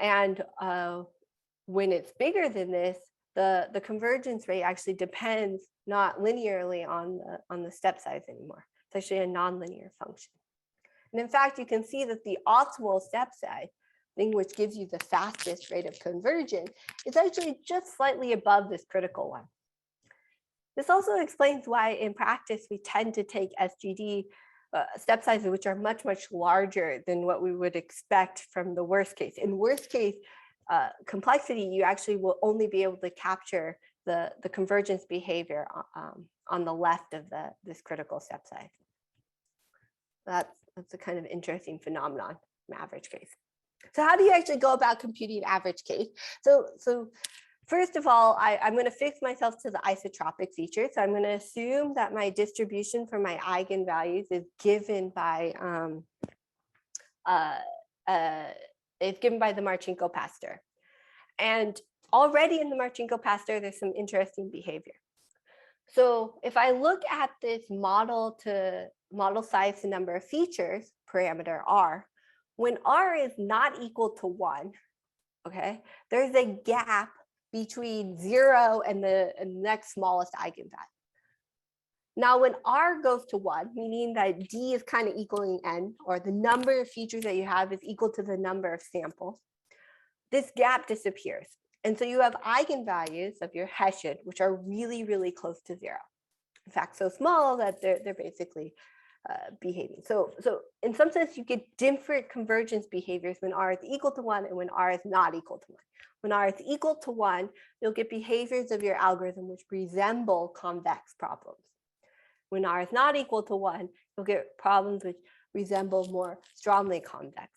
And when it's bigger than this, the convergence rate actually depends not linearly on the step size anymore. It's actually a nonlinear function. And in fact, you can see that the optimal step size, thing which gives you the fastest rate of convergence, is actually just slightly above this critical one. This also explains why in practice we tend to take SGD step sizes which are much, much larger than what we would expect from the worst case. In worst case complexity, you actually will only be able to capture the convergence behavior on the left of this critical step size. That's a kind of interesting phenomenon in average case. So how do you actually go about computing average case? So first of all, I'm going to fix myself to the isotropic feature. So I'm going to assume that my distribution for my eigenvalues is given by the Marchenko-Pasteur. And already in the Marchenko-Pasteur, there's some interesting behavior. So if I look at this model size to number of features, parameter R, when R is not equal to 1, okay, there's a gap between 0 and the next smallest eigenvalue. Now, when R goes to 1, meaning that D is kind of equaling N, or the number of features that you have is equal to the number of samples, this gap disappears. And so you have eigenvalues of your Hessian, which are really, really close to 0. In fact, so small that they're basically behaving. So in some sense, you get different convergence behaviors when R is equal to 1 and when R is not equal to 1. When R is equal to 1, you'll get behaviors of your algorithm which resemble convex problems. When R is not equal to 1, you'll get problems which resemble more strongly convex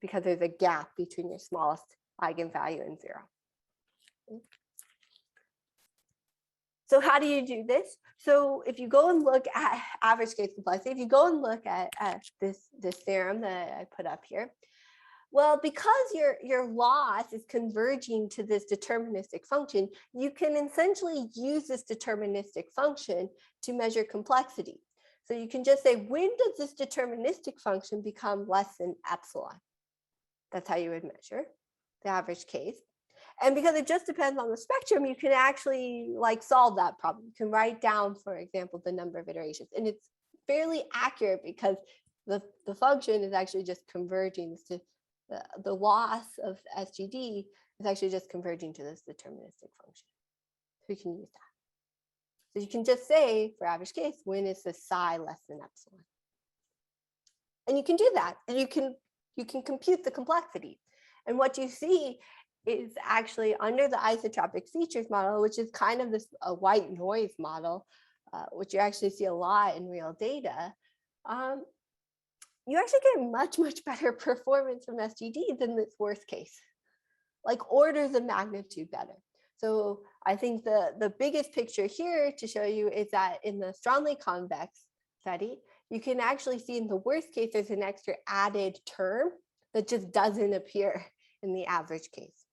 because there's a gap between your smallest eigenvalue and 0. So how do you do this? So if you go and look at average case complexity, if you go and look at this theorem that I put up here, well, because your loss is converging to this deterministic function, you can essentially use this deterministic function to measure complexity. So you can just say, when does this deterministic function become less than epsilon? That's how you would measure the average case. And because it just depends on the spectrum, you can actually solve that problem. You can write down, for example, the number of iterations. And it's fairly accurate because the function is actually just converging to the loss of SGD is actually just converging to this deterministic function. So you can use that. So you can just say for average case, when is the psi less than epsilon? And you can do that. And you can compute the complexity. And what you see is actually under the isotropic features model, which is kind of this white noise model, which you actually see a lot in real data, you actually get much, much better performance from SGD than this worst case, like orders of magnitude better. So I think the biggest picture here to show you is that in the strongly convex study, you can actually see in the worst case, there's an extra added term that just doesn't appear in the average case.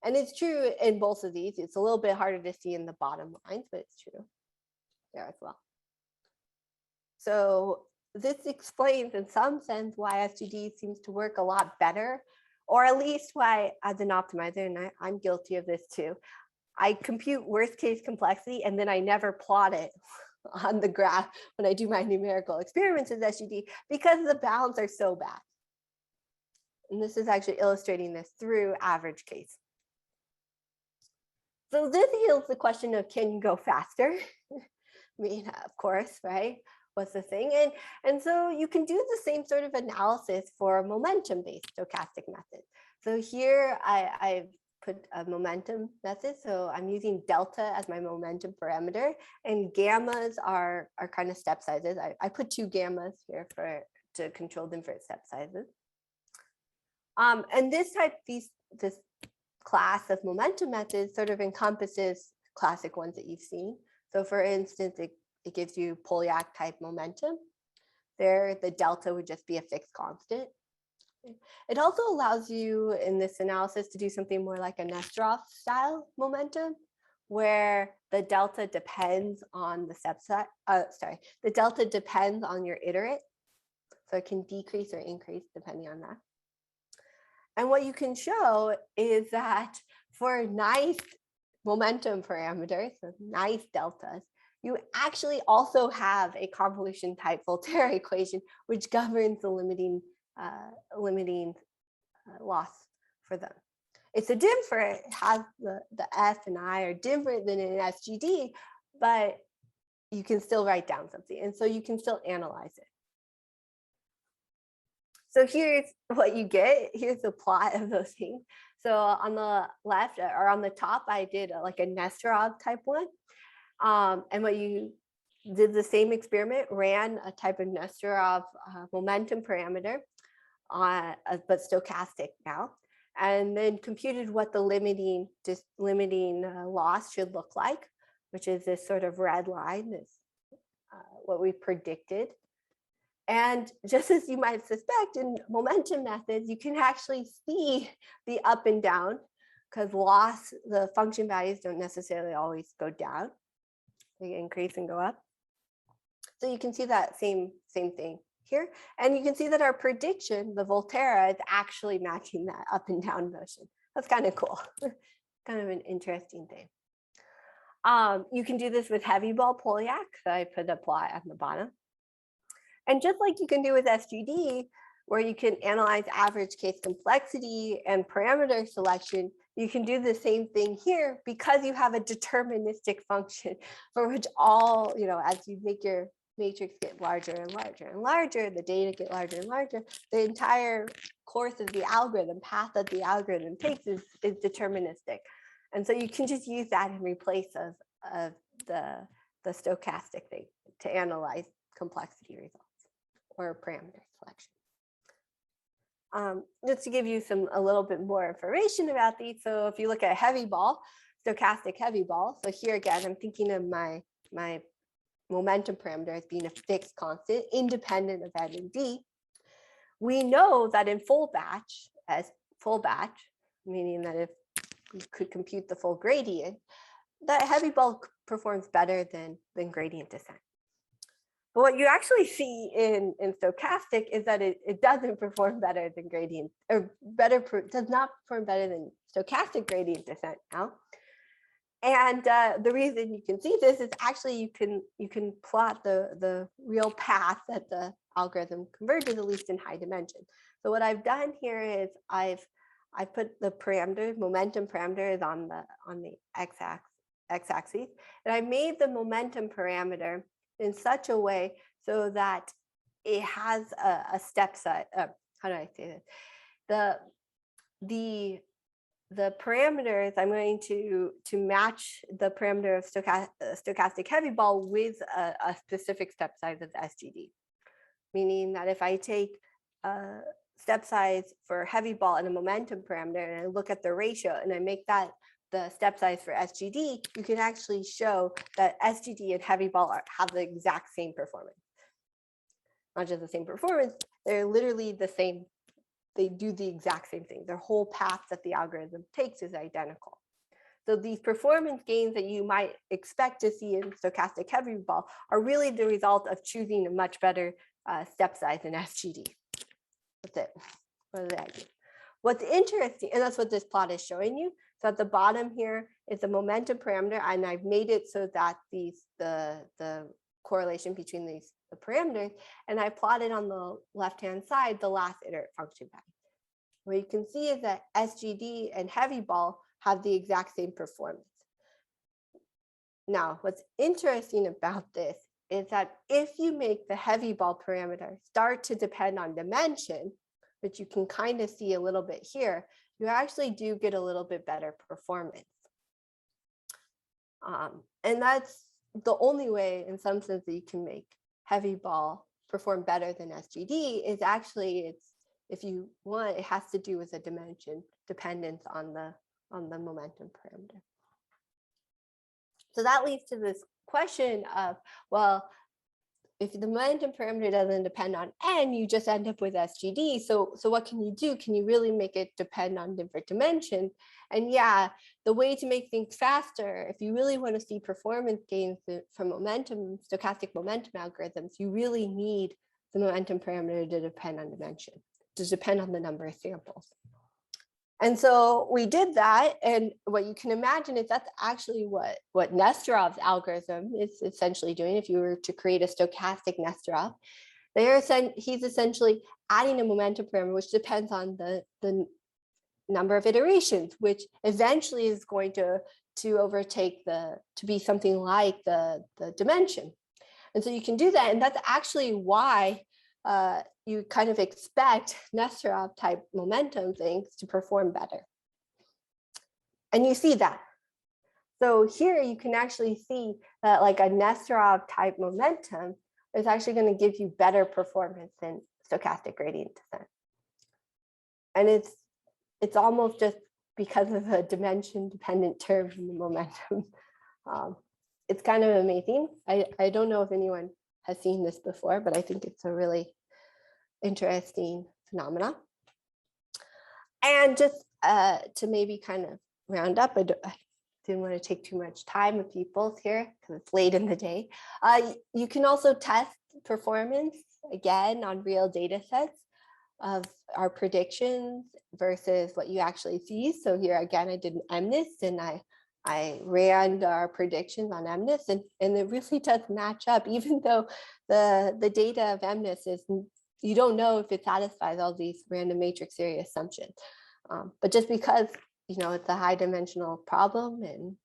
And it's true in both of these. It's a little bit harder to see in the bottom lines, but it's true there as well. So this explains in some sense why SGD seems to work a lot better, or at least why as an optimizer, and I'm guilty of this too, I compute worst case complexity and then I never plot it on the graph when I do my numerical experiments with SGD because the bounds are so bad. And this is actually illustrating this through average case. So this yields the question of, can you go faster? I mean, of course, right? What's the thing? And so you can do the same sort of analysis for a momentum-based stochastic method. So here I've put a momentum method. So I'm using delta as my momentum parameter, and gammas are kind of step sizes. I put 2 gammas here to control different step sizes. And this class of momentum methods sort of encompasses classic ones that you've seen. So for instance, it gives you Polyak type momentum. There, the delta would just be a fixed constant. It also allows you in this analysis to do something more like a Nesterov style momentum, where the delta depends on the step size. The delta depends on your iterate. So it can decrease or increase depending on that. And what you can show is that for nice momentum parameters, so nice deltas, you actually also have a convolution type Volterra equation, which governs the limiting loss for them. It's a different, it has the F and I are different than in an SGD, but you can still write down something. And so you can still analyze it. So here's what you get. Here's the plot of those things. So on the left or on the top, I did like a Nesterov type one. And what you did the same experiment, ran a type of Nesterov momentum parameter, but stochastic now, and then computed what the limiting loss should look like, which is this sort of red line, this what we predicted. And just as you might suspect in momentum methods, you can actually see the up and down, because the function values don't necessarily always go down. They increase and go up. So you can see that same thing here. And you can see that our prediction, the Volterra, is actually matching that up and down motion. That's kind of cool. Kind of an interesting thing. You can do this with heavy ball Polyak. So I put a plot on the bottom. And just like you can do with SGD, where you can analyze average case complexity and parameter selection, you can do the same thing here because you have a deterministic function for which all, as you make your matrix get larger and larger and larger, the data get larger and larger, the entire course of the algorithm, path that the algorithm takes is deterministic. And so you can just use that in replace of the stochastic thing to analyze complexity results or parameter selection. Just to give you a little bit more information about these. So if you look at heavy ball, stochastic heavy ball. So here again, I'm thinking of my momentum parameter as being a fixed constant, independent of N and D. We know that in full batch, meaning that if we could compute the full gradient, that heavy ball performs better than gradient descent. But what you actually see in stochastic is that it doesn't perform better than gradient, or does not perform better than stochastic gradient descent now. And the reason you can see this is actually you can plot the real path that the algorithm converges, at least in high dimension. So what I've done here is I put the momentum parameters on the x-axis, and I made the momentum parameter in such a way so that it has a step size. How do I say this? The parameters, I'm going to match the parameter of stochastic heavy ball with a specific step size of the SGD. Meaning that if I take step size for heavy ball and a momentum parameter, and I look at the ratio and I make that the step size for SGD, you can actually show that SGD and heavy ball have the exact same performance. Not just the same performance, they're literally the same. They do the exact same thing. Their whole path that the algorithm takes is identical. So these performance gains that you might expect to see in stochastic heavy ball are really the result of choosing a much better step size in SGD. That's it. What did I do? What's interesting, and that's what this plot is showing you. So at the bottom here is the momentum parameter, and I've made it so that the correlation between the parameters, and I plotted on the left-hand side the last iterate function value. What you can see is that SGD and heavy ball have the exact same performance. Now, what's interesting about this is that if you make the heavy ball parameter start to depend on dimension, which you can kind of see a little bit here, you actually do get a little bit better performance. And that's the only way, in some sense, that you can make heavy ball perform better than SGD is actually, if you want, it has to do with a dimension dependence on the momentum parameter. So that leads to this question of, well, if the momentum parameter doesn't depend on N, you just end up with SGD. So what can you do? Can you really make it depend on different dimensions? And yeah, the way to make things faster, if you really want to see performance gains from stochastic momentum algorithms, you really need the momentum parameter to depend on dimension, to depend on the number of samples. And so we did that, and what you can imagine is that's actually what Nesterov's algorithm is essentially doing. If you were to create a stochastic Nesterov, he's essentially adding a momentum parameter which depends on the number of iterations, which eventually is going to overtake to be something like the dimension. And so you can do that, and that's actually why you kind of expect Nesterov type momentum things to perform better. And you see that. So here you can actually see that like a Nesterov type momentum is actually going to give you better performance than stochastic gradient descent. And it's almost just because of a dimension dependent term in the momentum. It's kind of amazing. I don't know if anyone has seen this before, but I think it's a really interesting phenomena. And just to maybe kind of round up, I didn't want to take too much time with people here because it's late in the day. You can also test performance again on real data sets of our predictions versus what you actually see. So here again, I did an MNIST, and I ran our predictions on MNIST, and it really does match up, even though the data of MNIST is, you don't know if it satisfies all these random matrix theory assumptions. But just because, you know, it's a high dimensional problem and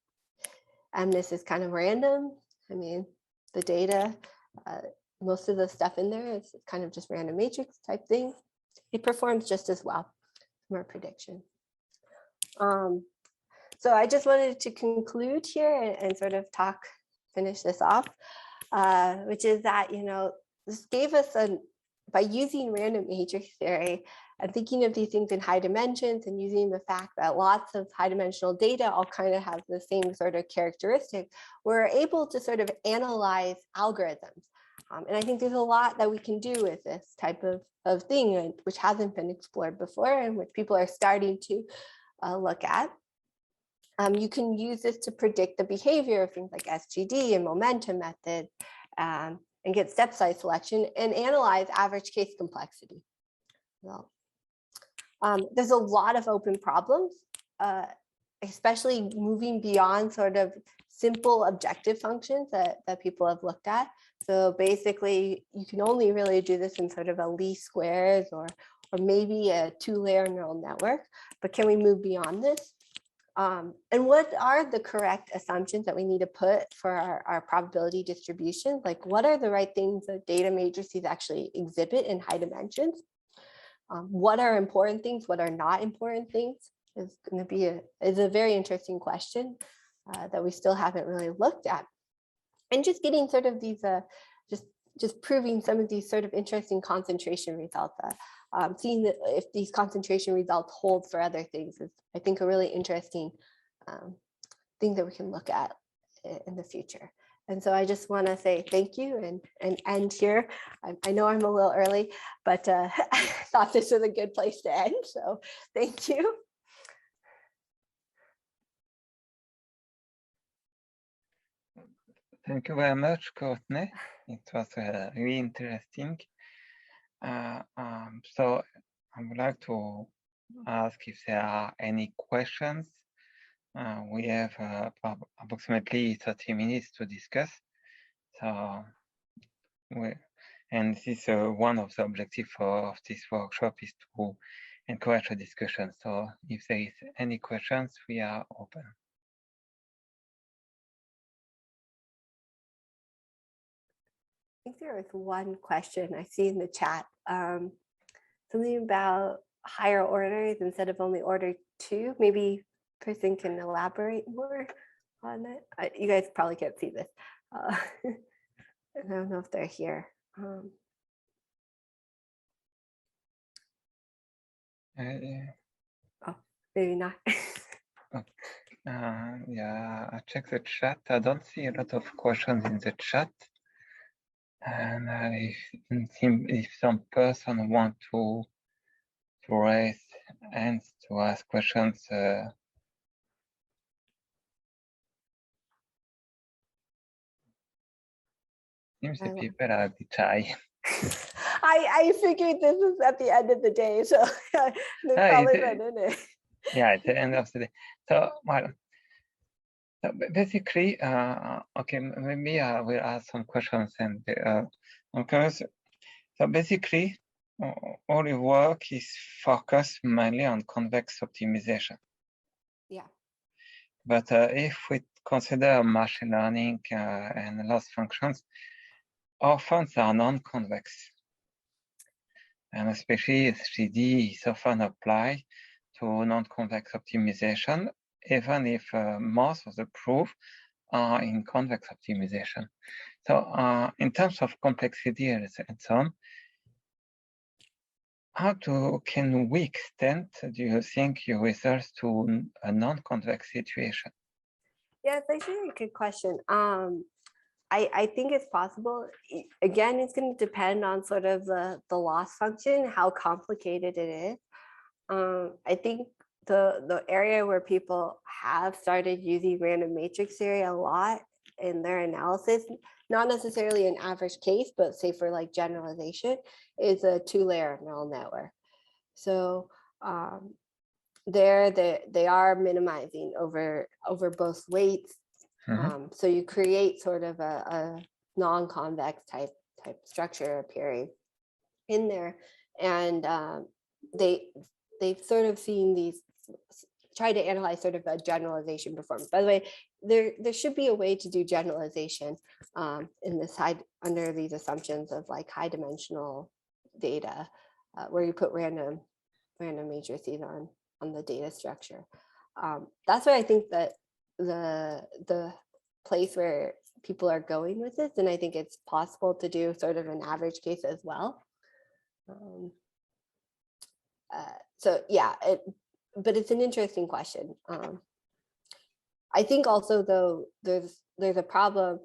MNIST is kind of random, I mean, the data, most of the stuff in there is kind of just random matrix type thing. It performs just as well from our prediction. So I just wanted to conclude here and sort of finish this off, which is that, you know, this gave us by using random matrix theory and thinking of these things in high dimensions and using the fact that lots of high dimensional data all kind of have the same sort of characteristic, we're able to sort of analyze algorithms. And I think there's a lot that we can do with this type of thing, which hasn't been explored before and which people are starting to look at. You can use this to predict the behavior of things like SGD and momentum methods, and get step size selection and analyze average case complexity. Well, there's a lot of open problems, especially moving beyond sort of simple objective functions that people have looked at. So basically, you can only really do this in sort of a least squares or maybe a 2-layer neural network, but can we move beyond this? And what are the correct assumptions that we need to put for our probability distribution? Like, what are the right things that data matrices actually exhibit in high dimensions? What are important things? What are not important things? Is going to be a very interesting question that we still haven't really looked at. And just getting sort of these, just proving some of these sort of interesting concentration results. Seeing that if these concentration results hold for other things is, I think, a really interesting thing that we can look at in the future. And so I just want to say thank you and end here. I know I'm a little early, but I thought this was a good place to end. So thank you. Thank you very much, Courtney. It was really interesting. So I would like to ask if there are any questions. We have approximately 30 minutes to discuss. So, and this is one of the objectives of this workshop is to encourage a discussion. So if there is any questions, we are open. I think there was one question I see in the chat, something about higher orders instead of only order 2. Maybe person can elaborate more on it. You guys probably can't see this. I don't know if they're here. Oh, maybe not. Yeah, I checked the chat. I don't see a lot of questions in the chat. And if some person want to raise hands to ask questions, seems the people are a bit shy. I figured this was at the end of the day, so they probably went in it. Yeah, at the end of the day. So, well, so basically, okay, maybe I will ask some questions and I'm curious. So basically, all your work is focused mainly on convex optimization. Yeah. But if we consider machine learning and loss functions, often they are non-convex. And especially SGD is often applied to non-convex optimization, even if most of the proof are in convex optimization. So in terms of complexity and so on, how can we extend, do you think, your results to a non-convex situation? Yeah, it's actually a good question. I think it's possible. Again, it's going to depend on sort of the loss function, how complicated it is. I think the area where people have started using random matrix theory a lot in their analysis, not necessarily an average case, but say for like generalization, is a two-layer neural network. So there they are minimizing over both weights. So you create sort of a non-convex type structure appearing in there, and they've sort of seen these, try to analyze sort of a generalization performance. By the way, there should be a way to do generalization in this under these assumptions of like high dimensional data, where you put random matrices on the data structure. That's why I think that the place where people are going with this, and I think it's possible to do sort of an average case as well. So yeah, but it's an interesting question. I think also though there's a problem,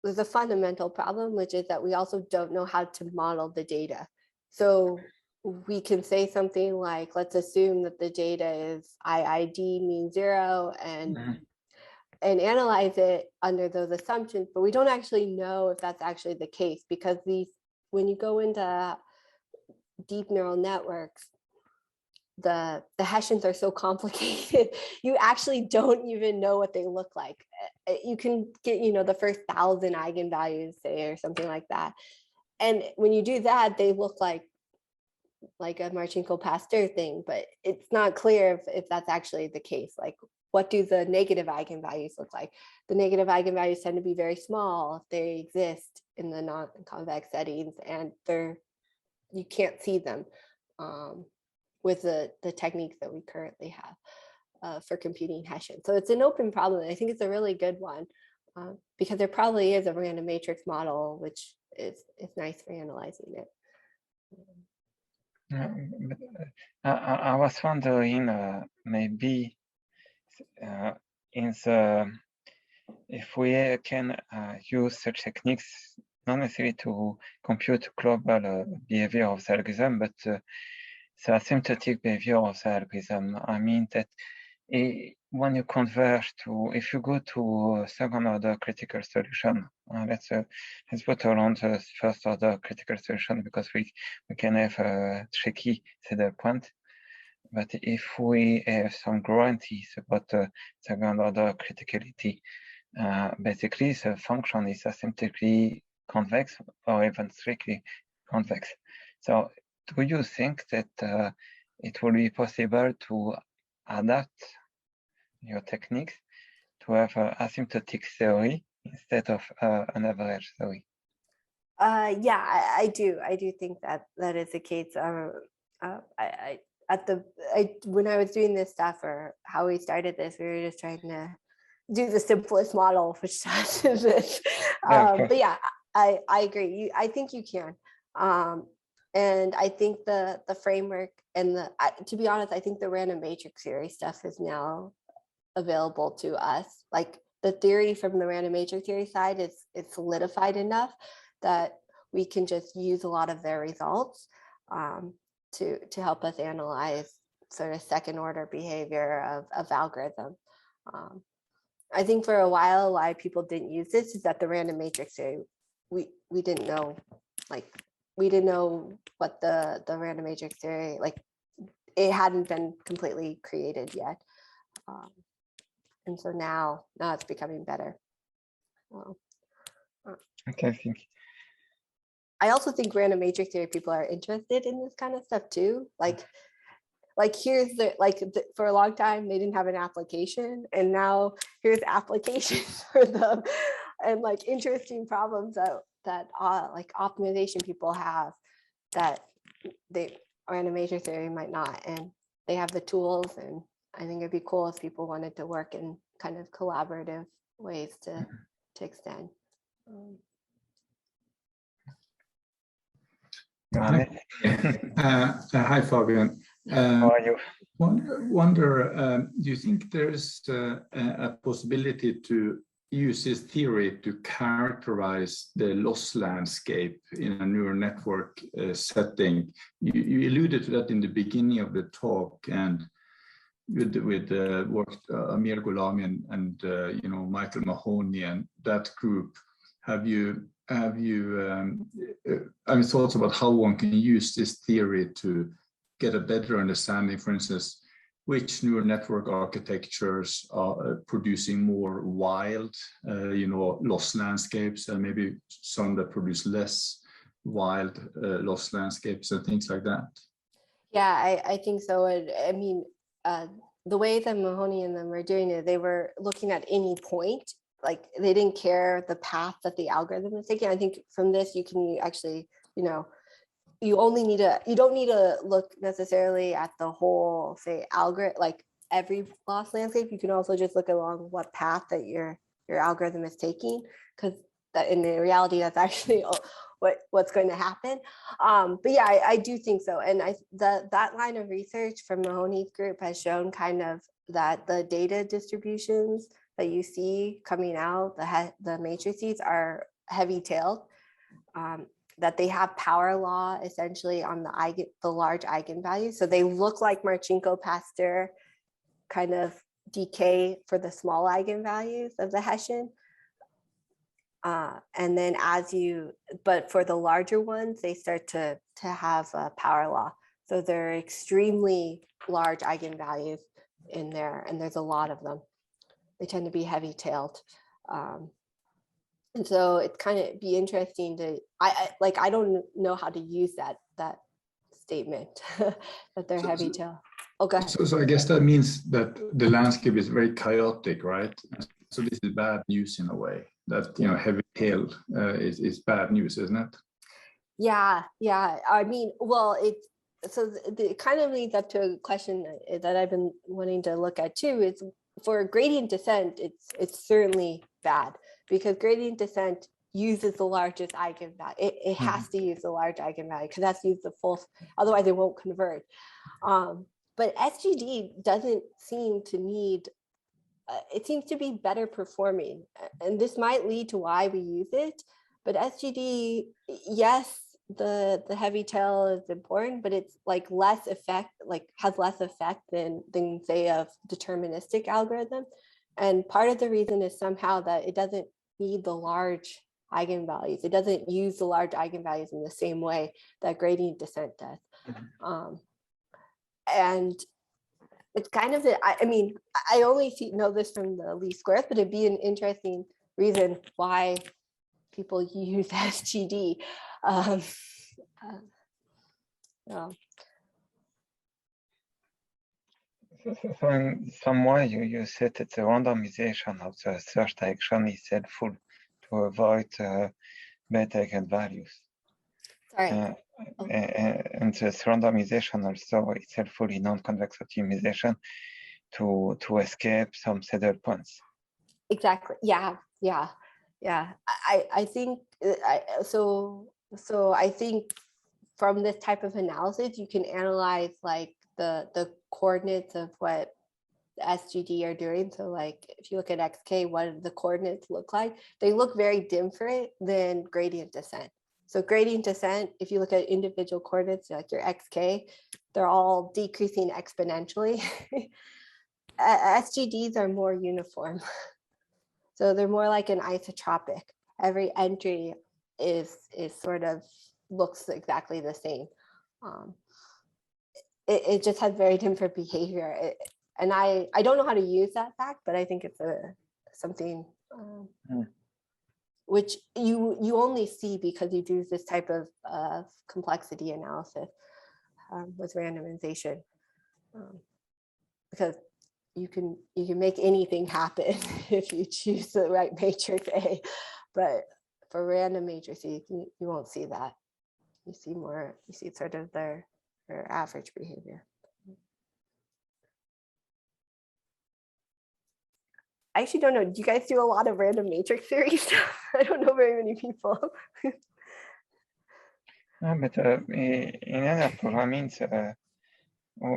there's a fundamental problem, which is that we also don't know how to model the data. So we can say something like, let's assume that the data is IID mean 0 and analyze it under those assumptions, but we don't actually know if that's actually the case, because when you go into deep neural networks, the Hessians are so complicated, you actually don't even know what they look like. You can get, the first 1,000 eigenvalues, say, or something like that. And when you do that, they look like a Marchenko-Pasteur thing, but it's not clear if that's actually the case. Like, what do the negative eigenvalues look like? The negative eigenvalues tend to be very small if they exist in the non-convex settings, and you can't see them with the techniques that we currently have for computing Hessian. So it's an open problem. I think it's a really good one because there probably is a random matrix model, which is nice for analyzing it. I was wondering, maybe if we can use such techniques, not necessarily to compute global behavior of the algorithm, but the asymptotic behavior of the algorithm. I mean that when you converge to, if you go to second order critical solution, let's put around the first order critical solution, because we can have a tricky saddle point. But if we have some guarantees about second order criticality, basically the function is asymptotically convex or even strictly convex. So do you think that it will be possible to adapt your techniques to have an asymptotic theory instead of an average theory? Yeah, I do think that is the case. When I was doing this stuff, or how we started this, we were just trying to do the simplest model, which does this. But yeah, I agree. I think you can. And I think the framework and to be honest, I think the random matrix theory stuff is now available to us. Like, the theory from the random matrix theory side is solidified enough that we can just use a lot of their results to help us analyze sort of second order behavior of algorithm. I think for a while why people didn't use this is that the random matrix theory, we didn't know, like, we didn't know what the random matrix theory, like, it hadn't been completely created yet. And so now it's becoming better. Okay, thank you. I also think random matrix theory people are interested in this kind of stuff too. Like here's for a long time they didn't have an application, and now here's applications for them, and like interesting problems that like optimization people have that random matrix theory might not, and they have the tools. And I think it'd be cool if people wanted to work in kind of collaborative ways to extend. Hi, Fabian. How are you? Wonder, do you think there's a possibility to use this theory to characterize the loss landscape in a neural network setting? You alluded to that in the beginning of the talk, and with work Amir Gholami and Michael Mahoney and that group. Have you thoughts about how one can use this theory to get a better understanding, for instance, which neural network architectures are producing more wild, loss landscapes, and maybe some that produce less wild loss landscapes and things like that? Yeah, I think so. I mean, the way that Mahoney and them were doing it, they were looking at any point. Like they didn't care the path that the algorithm is taking. I think from this you can actually, you don't need to look necessarily at the whole, say, algorithm, like every loss landscape. You can also just look along what path that your algorithm is taking, because that in the reality that's actually what's going to happen. But yeah, I do think so. And that line of research from Mahoney's group has shown kind of that the data distributions that you see coming out, the matrices are heavy-tailed, that they have power law essentially on the large eigenvalues. So they look like Marchenko-Pasteur kind of decay for the small eigenvalues of the Hessian. And then but for the larger ones, they start to have a power law. So they're extremely large eigenvalues in there, and there's a lot of them. They tend to be heavy-tailed. And so it's kind of be interesting to, I don't know how to use that statement that they're heavy-tailed. Okay. So I guess that means that the landscape is very chaotic, right? So this is bad news in a way, that heavy-tailed is bad news, isn't it? Yeah. I mean, well, it kind of leads up to a question that I've been wanting to look at too. Is for gradient descent, it's certainly bad, because gradient descent uses the largest eigenvalue. It has to use the large eigenvalue because that's used the full, otherwise it won't converge. But SGD doesn't seem to need, it seems to be better performing. And this might lead to why we use it. But SGD, yes, the heavy tail is important, but it's like less effect, has less effect than say a deterministic algorithm. And part of the reason is somehow that it doesn't need the large eigenvalues. It doesn't use the large eigenvalues in the same way that gradient descent does. And it's kind of, I mean, I only know this from the least squares, but it'd be an interesting reason why people use SGD. So in some way, you said that the randomization of the search direction is helpful to avoid bad eigenvalues. Sorry. And this randomization also is helpful in non-convex optimization to escape some saddle points. Exactly. Yeah. I think so I think from this type of analysis, you can analyze like the coordinates of what the SGD are doing. So like if you look at XK, what do the coordinates look like? They look very different than gradient descent. So gradient descent, if you look at individual coordinates, like your XK, they're all decreasing exponentially. SGDs are more uniform. So they're more like an isotropic. Every entry is sort of looks exactly the same. it just has very different behavior. And I don't know how to use that fact, but I think it's something which you only see because you do this type of complexity analysis with randomization, because you can make anything happen if you choose the right matrix A, but for random matrices you won't see that. You see sort of their average behavior. I actually don't know. Do you guys do a lot of random matrix theory stuff? I don't know very many people. But in other programming,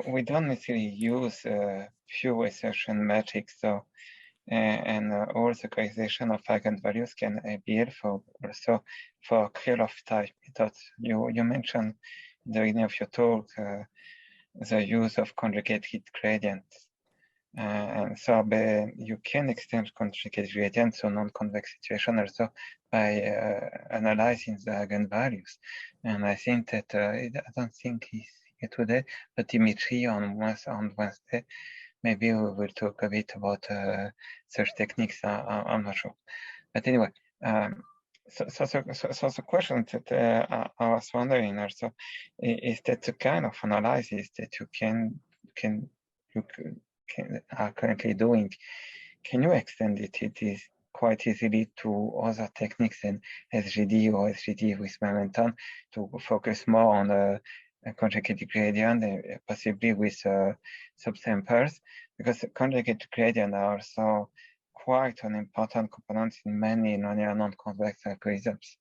we don't necessarily use few assertion metrics. So, and also categorization of eigenvalues can be helpful also for Krylov type methods. You mentioned in the beginning of your talk the use of conjugated gradients. And so you can extend conjugated gradients to non-convex situation also by analyzing the eigenvalues. And I think that I don't think he's here today, but Dimitri on Wednesday, maybe we will talk a bit about such techniques. I'm not sure, but anyway. So the question that I was wondering also is that the kind of analysis that you are currently doing, can you extend it? It is quite easily to other techniques than SGD or SGD with momentum to focus more on a conjugated gradient, possibly with subsamples, because the conjugated gradient are also quite an important component in many linear non-convex algorithms.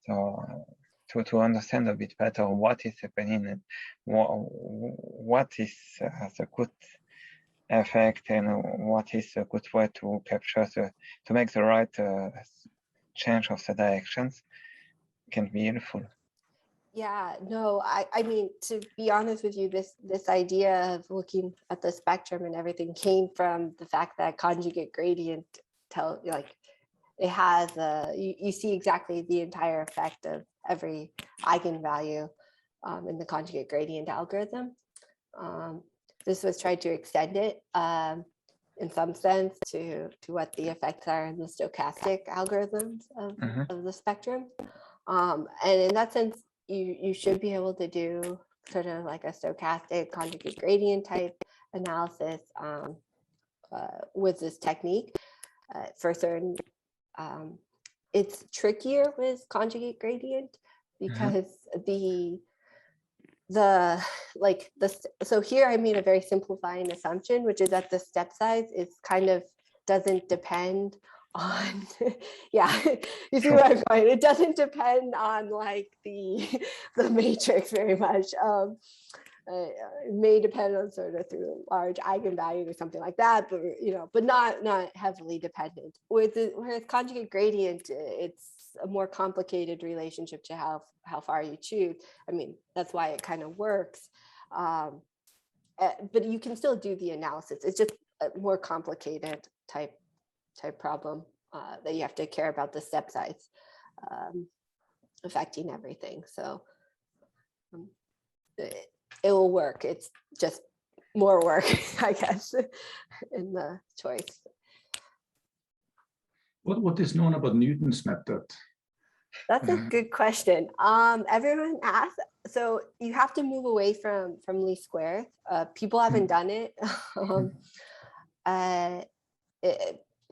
So to understand a bit better what is happening and what is the good effect and what is a good way to capture to make the right change of the directions can be helpful. Yeah, no, I mean, to be honest with you, this idea of looking at the spectrum and everything came from the fact that conjugate gradient it has you see exactly the entire effect of every eigenvalue in the conjugate gradient algorithm. This was tried to extend it in some sense to what the effects are in the stochastic algorithms of the spectrum. And in that sense, you should be able to do sort of like a stochastic conjugate gradient type analysis with this technique for certain. It's trickier with conjugate gradient because so here I made a very simplifying assumption, which is that the step size is kind of doesn't depend on yeah, you see where I'm going. It doesn't depend on like the matrix very much. It may depend on sort of through large eigenvalue or something like that, but but not heavily dependent. Whereas conjugate gradient, it's a more complicated relationship to how far you choose. I mean, that's why it kind of works. But you can still do the analysis. It's just a more complicated type problem that you have to care about the step size affecting everything. So it will work. It's just more work, I guess, in the choice. What is known about Newton's method? That's a good question. Everyone asks. So you have to move away from least squares. People haven't done it.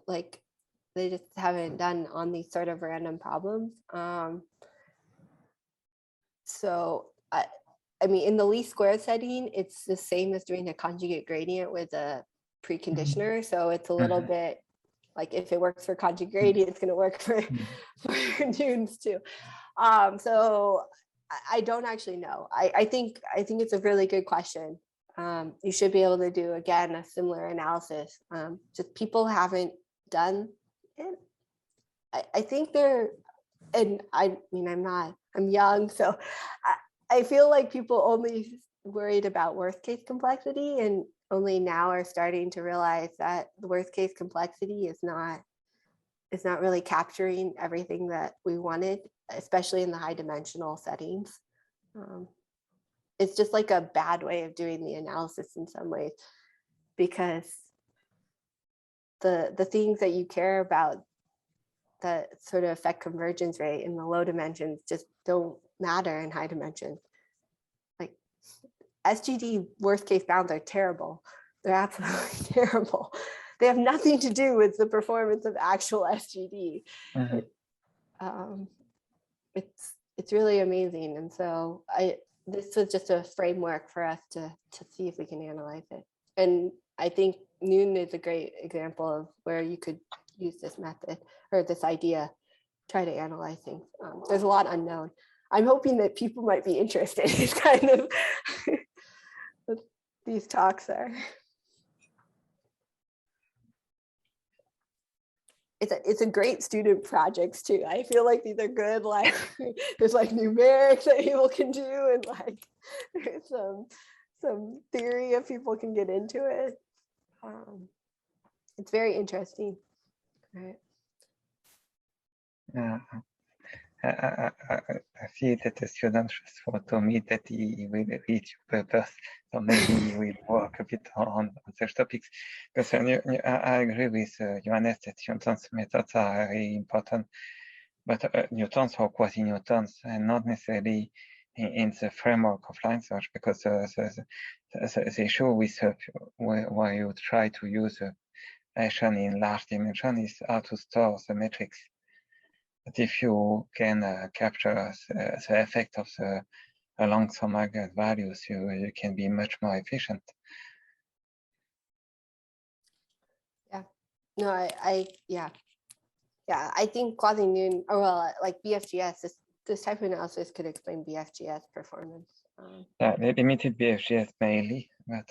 Like they just haven't done on these sort of random problems. So I mean, in the least square setting, it's the same as doing a conjugate gradient with a preconditioner. So it's a little bit like if it works for conjugate gradient, it's going to work for Newton's too. So I don't actually know. I think it's a really good question. You should be able to do, again, a similar analysis. Just people haven't done it. I think they're, and I mean, I'm young, so I feel like people only worried about worst case complexity and only now are starting to realize that the worst case complexity is not really capturing everything that we wanted, especially in the high dimensional settings. it's just like a bad way of doing the analysis in some ways, because the things that you care about that sort of affect convergence rate in the low dimensions just don't matter in high dimensions. Like SGD worst case bounds are terrible. They're absolutely terrible. They have nothing to do with the performance of actual SGD. It's really amazing. And so this was just a framework for us to see if we can analyze it. And I think Noon is a great example of where you could use this method or this idea, try to analyze things. There's a lot unknown. I'm hoping that people might be interested in kind of what these talks are. It's a great student projects too. I feel like these are good, like there's like numerics that people can do, and like there's some theory if people can get into it. It's very interesting, right? Yeah. I see that the students just told me that he will read your papers, so maybe he will work a bit on such topics. Because I agree with Johannes that Newton's methods are very important, but Newton's or quasi-Newton's, and not necessarily in the framework of line search, because the issue with where you try to use action in large dimension is how to store the metrics. But if you can capture the effect of the along some eigenvalues, you can be much more efficient. Yeah, no, I think quasi-Noon, or well, like BFGS, this type of analysis could explain BFGS performance. Yeah, they limited BFGS mainly, but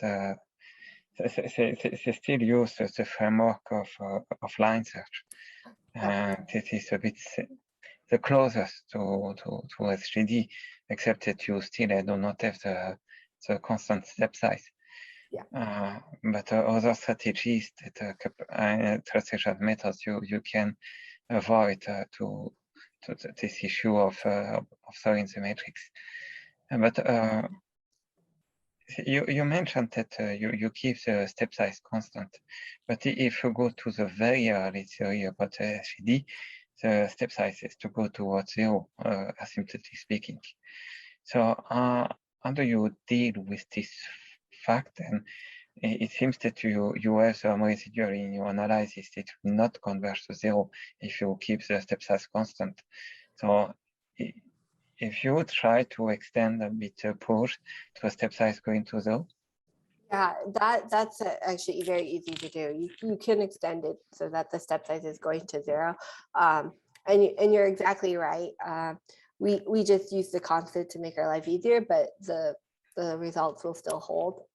they still use the framework of line search. This is a bit the closest to SGD, except that you still do not have the constant step size. Yeah. But other strategies that translation methods you can avoid to this issue of throwing the matrix. But you mentioned that you keep the step size constant, but if you go to the very early theory about SGD, the step size is to go towards 0, asymptotically speaking. So how do you deal with this fact? And it seems that you have some residual in your analysis. It will not converge to 0 if you keep the step size constant. So if you would try to extend a bit approach to a step size going to 0? Yeah, that's actually very easy to do. You can extend it so that the step size is going to 0. And you're exactly right. We just use the constant to make our life easier, but the results will still hold.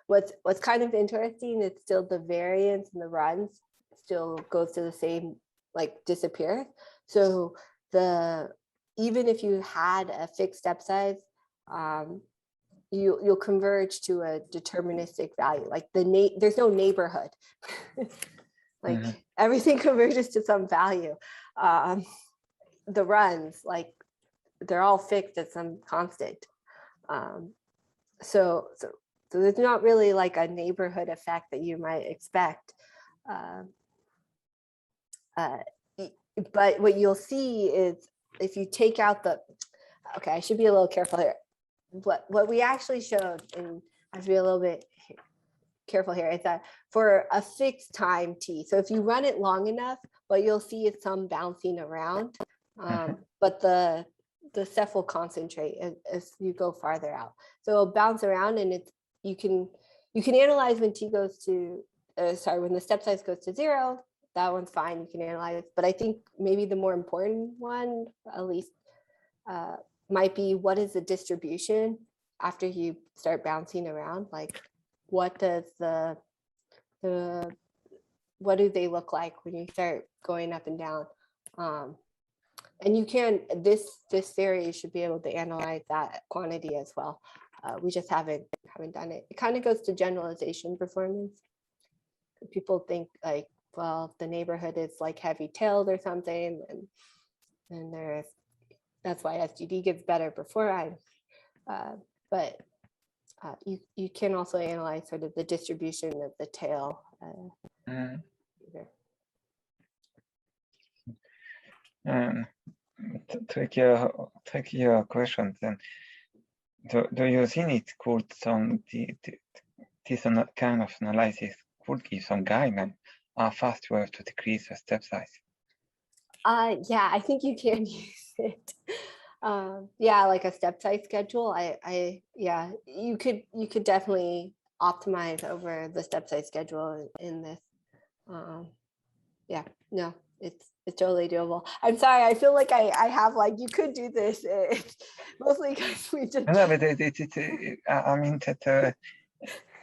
What's kind of interesting is still the variance and the runs still goes to the same, like disappear. So even if you had a fixed step size, you'll converge to a deterministic value. Like there's no neighborhood. Like everything converges to some value. The runs, like they're all fixed at some constant. So there's not really like a neighborhood effect that you might expect. But what you'll see is if you take out okay, I should be a little careful here. What we actually showed, and I have to be a little bit careful here, is that for a fixed time t, so if you run it long enough, what you'll see is some bouncing around, but the Ceph will concentrate as you go farther out. So it'll bounce around, and you can analyze when t goes to when the step size goes to 0. That one's fine, you can analyze. But I think maybe the more important one, at least, might be what is the distribution after you start bouncing around? Like, what does what do they look like when you start going up and down? And you can, this theory should be able to analyze that quantity as well. We just haven't done it. It kind of goes to generalization performance. People think like, well, the neighborhood is like heavy tailed or something, and that's why SGD gives better performance. but you can also analyze sort of the distribution of the tail. Tricky question then. Do you think it could this kind of analysis could give some guideline how fast you have to decrease the step size? Yeah, I think you can use it. Yeah, like a step size schedule. Yeah, you could definitely optimize over the step size schedule in this. Yeah, no, it's totally doable. I'm sorry, I feel like I have like, you could do this. It's mostly because we just. No, but I mean that.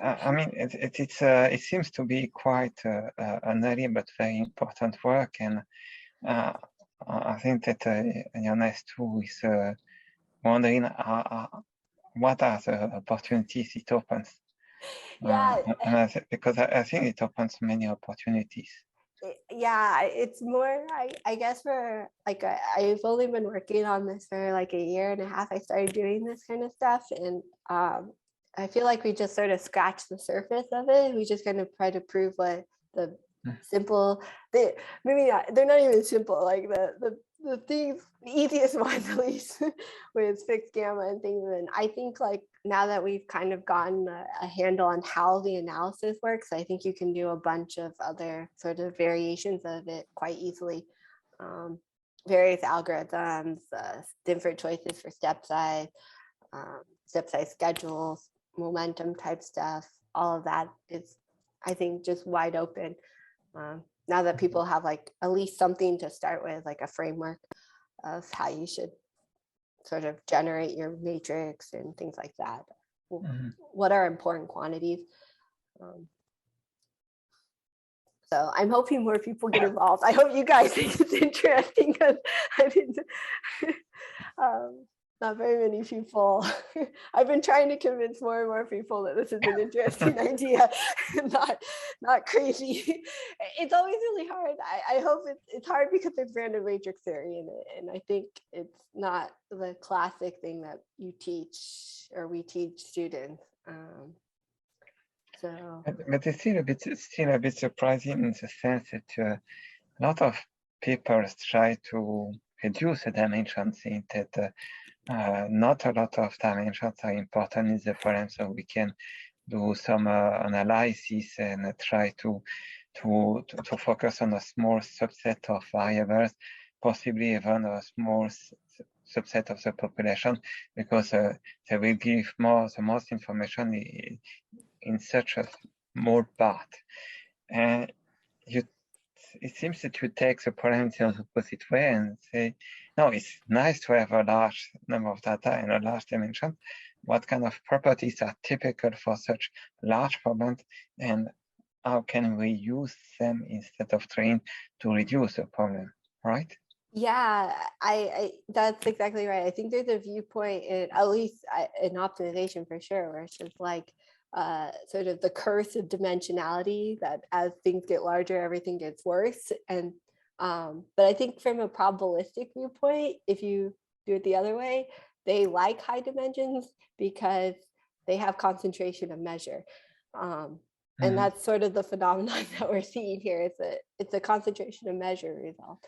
I mean, it seems to be quite an area, but very important work, and I think that Jonas too is wondering what are the opportunities it opens. Yeah, because I think it opens many opportunities. Yeah, it's more, I guess, for like, I've only been working on this for like a year and a half. I started doing this kind of stuff, and I feel like we just sort of scratched the surface of it. We just kind of try to prove what the simple, maybe not, they're not even simple, like the things, the easiest ones at least, with fixed gamma and things. And I think like now that we've kind of gotten a handle on how the analysis works, I think you can do a bunch of other sort of variations of it quite easily. Various algorithms, different choices for step size schedules, momentum type stuff, all of that is, I think, just wide open. Now that people have like at least something to start with, like a framework of how you should sort of generate your matrix and things like that. What are important quantities? So I'm hoping more people get involved. I hope you guys think it's interesting, because I didn't. Not very many people. I've been trying to convince more and more people that this is an interesting idea, not crazy. It's always really hard. I hope it's hard because there's random matrix theory in it, and I think it's not the classic thing that you teach or we teach students. But it's still a bit surprising in the sense that a lot of papers try to reduce the dimensions in that. Not a lot of dimensions are important in the problem, so we can do some analysis and try to focus on a small subset of variables, possibly even a small subset of the population, because they will give the most information in such a small part. And it seems that you take the problem in the opposite way and say, no, it's nice to have a large number of data and a large dimension. What kind of properties are typical for such large problems, and how can we use them instead of trying to reduce the problem, right? Yeah, I that's exactly right. I think there's a viewpoint at least in optimization for sure, where it's just like sort of the curse of dimensionality, that as things get larger, everything gets worse. And but I think from a probabilistic viewpoint, if you do it the other way, they like high dimensions because they have concentration of measure. And that's sort of the phenomenon that we're seeing here. It's a concentration of measure result.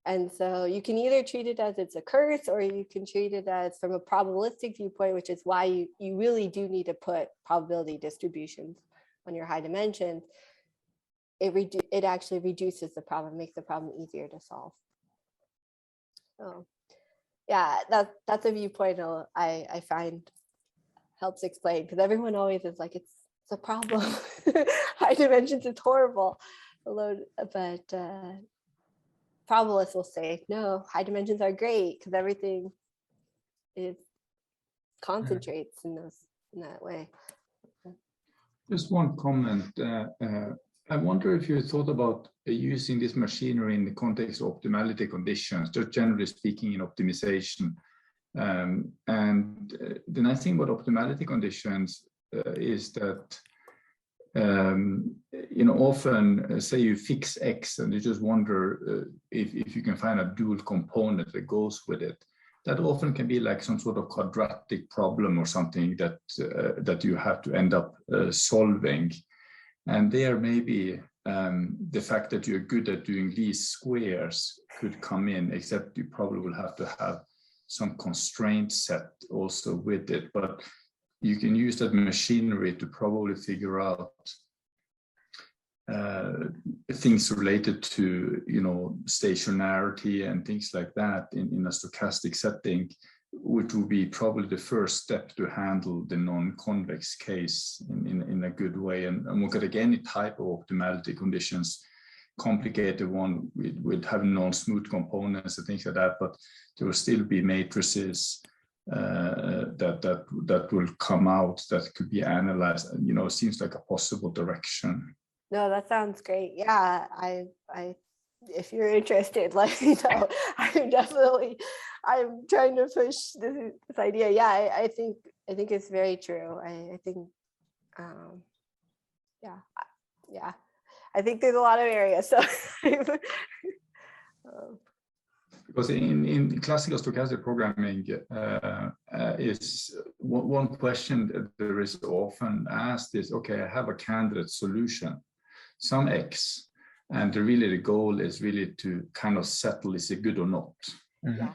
And so you can either treat it as it's a curse, or you can treat it as from a probabilistic viewpoint, which is why you really do need to put probability distributions on your high dimensions. It actually reduces the problem, makes the problem easier to solve. So yeah, that's a viewpoint I find helps explain, because everyone always is like, it's a problem. High dimensions is horrible. But probabilists will say, no, high dimensions are great because everything concentrates in that way. Just one comment. I wonder if you thought about using this machinery in the context of optimality conditions, just generally speaking in optimization. And the nice thing about optimality conditions is that often say you fix X and you just wonder if you can find a dual component that goes with it. that often can be like some sort of quadratic problem or something that that you have to end up solving. And there maybe the fact that you're good at doing least squares could come in, except you probably will have to have some constraint set also with it. But you can use that machinery to probably figure out things related to, you know, stationarity and things like that in a stochastic setting, which would be probably the first step to handle the non-convex case in a good way. And look at any type of optimality conditions, complicated one with having non-smooth components and things like that, but there will still be matrices that will come out that could be analyzed. You know, it seems like a possible direction. No, that sounds great. Yeah, I if you're interested, let me know. I'm trying to push this idea. Yeah, I think it's very true. I think, yeah. I think there's a lot of areas. So, because in classical stochastic programming is one question that there is often asked is, okay, I have a candidate solution, some X, and the goal is really to kind of settle, is it good or not? Mm-hmm.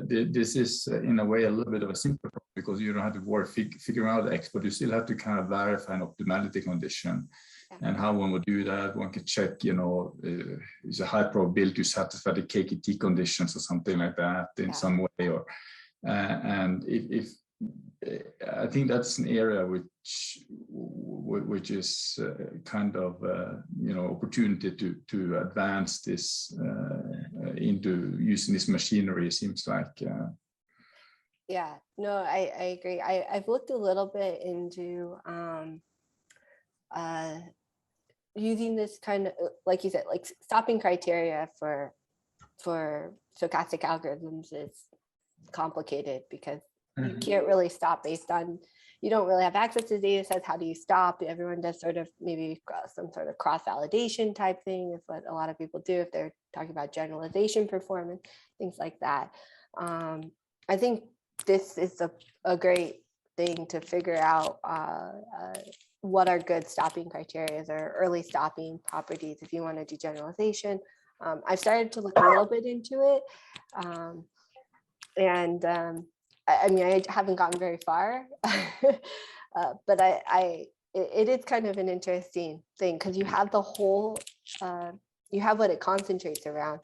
This is in a way a little bit of a simpler problem, because you don't have to worry figuring out X, but you still have to kind of verify an optimality condition. And how one would do that, one can check, you know, is a high probability to satisfy the KKT conditions or something like that in some way. Or and if I think that's an area which is kind of you know, opportunity to advance this into using this machinery. It seems like. Yeah, no, I agree. I've looked a little bit into using this kind of, like you said, like stopping criteria for stochastic algorithms is complicated, because you can't really stop based on, you don't really have access to data sets. How do you stop? Everyone does sort of maybe some sort of cross-validation type thing is what a lot of people do if they're talking about generalization performance, things like that. I think this is a great thing to figure out what are good stopping criteria or early stopping properties if you want to do generalization. I've started to look a little bit into it. I mean, I haven't gotten very far, but it is kind of an interesting thing, because you have the whole, you have what it concentrates around.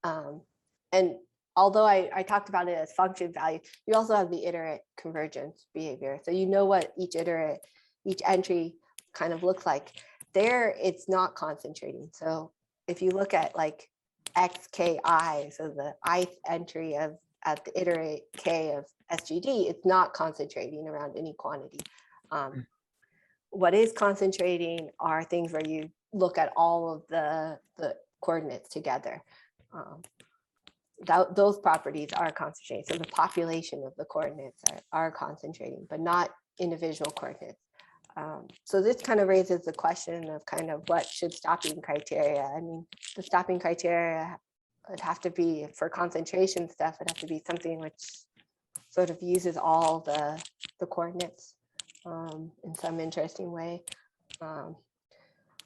And although I talked about it as function value, you also have the iterate convergence behavior. So you know what each entry kind of looks like. There, it's not concentrating. So if you look at like xki, so the ith entry at the iterate k of SGD, it's not concentrating around any quantity. What is concentrating are things where you look at all of the coordinates together. Those properties are concentrating. So the population of the coordinates are concentrating, but not individual coordinates. So this kind of raises the question of kind of what should stopping criteria. I mean, the stopping criteria would have to be, for concentration stuff, it'd have to be something which sort of uses all the coordinates in some interesting way. I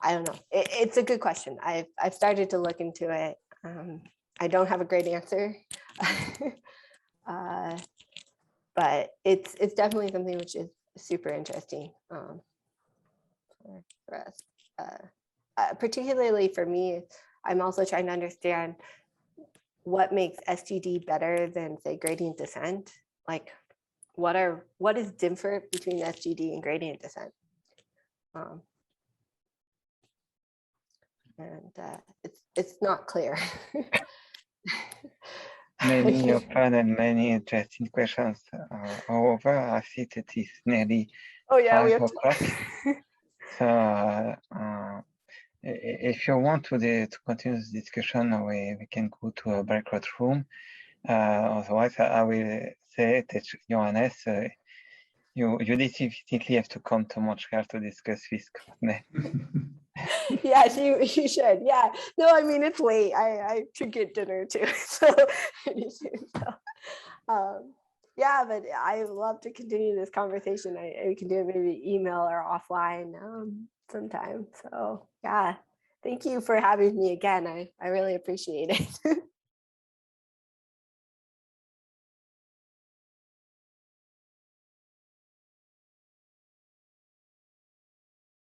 don't know. It's a good question. I've started to look into it. I don't have a great answer, but it's definitely something which is super interesting for us. Particularly for me, I'm also trying to understand what makes SGD better than, say, gradient descent. Like, what is different between SGD and gradient descent? It's not clear. Many open and many interesting questions. However, I see that it's nearly 5 o'clock. So if you want to continue this discussion, we can go to a breakout room. Otherwise, I will say that Johannes, you definitely have to come to Montreal to discuss with Courtney. Yes, you should. Yeah. No, I mean, it's late. I should get dinner too. So, yeah, but I would love to continue this conversation. We can do it maybe email or offline sometime. So yeah, thank you for having me again. I really appreciate it.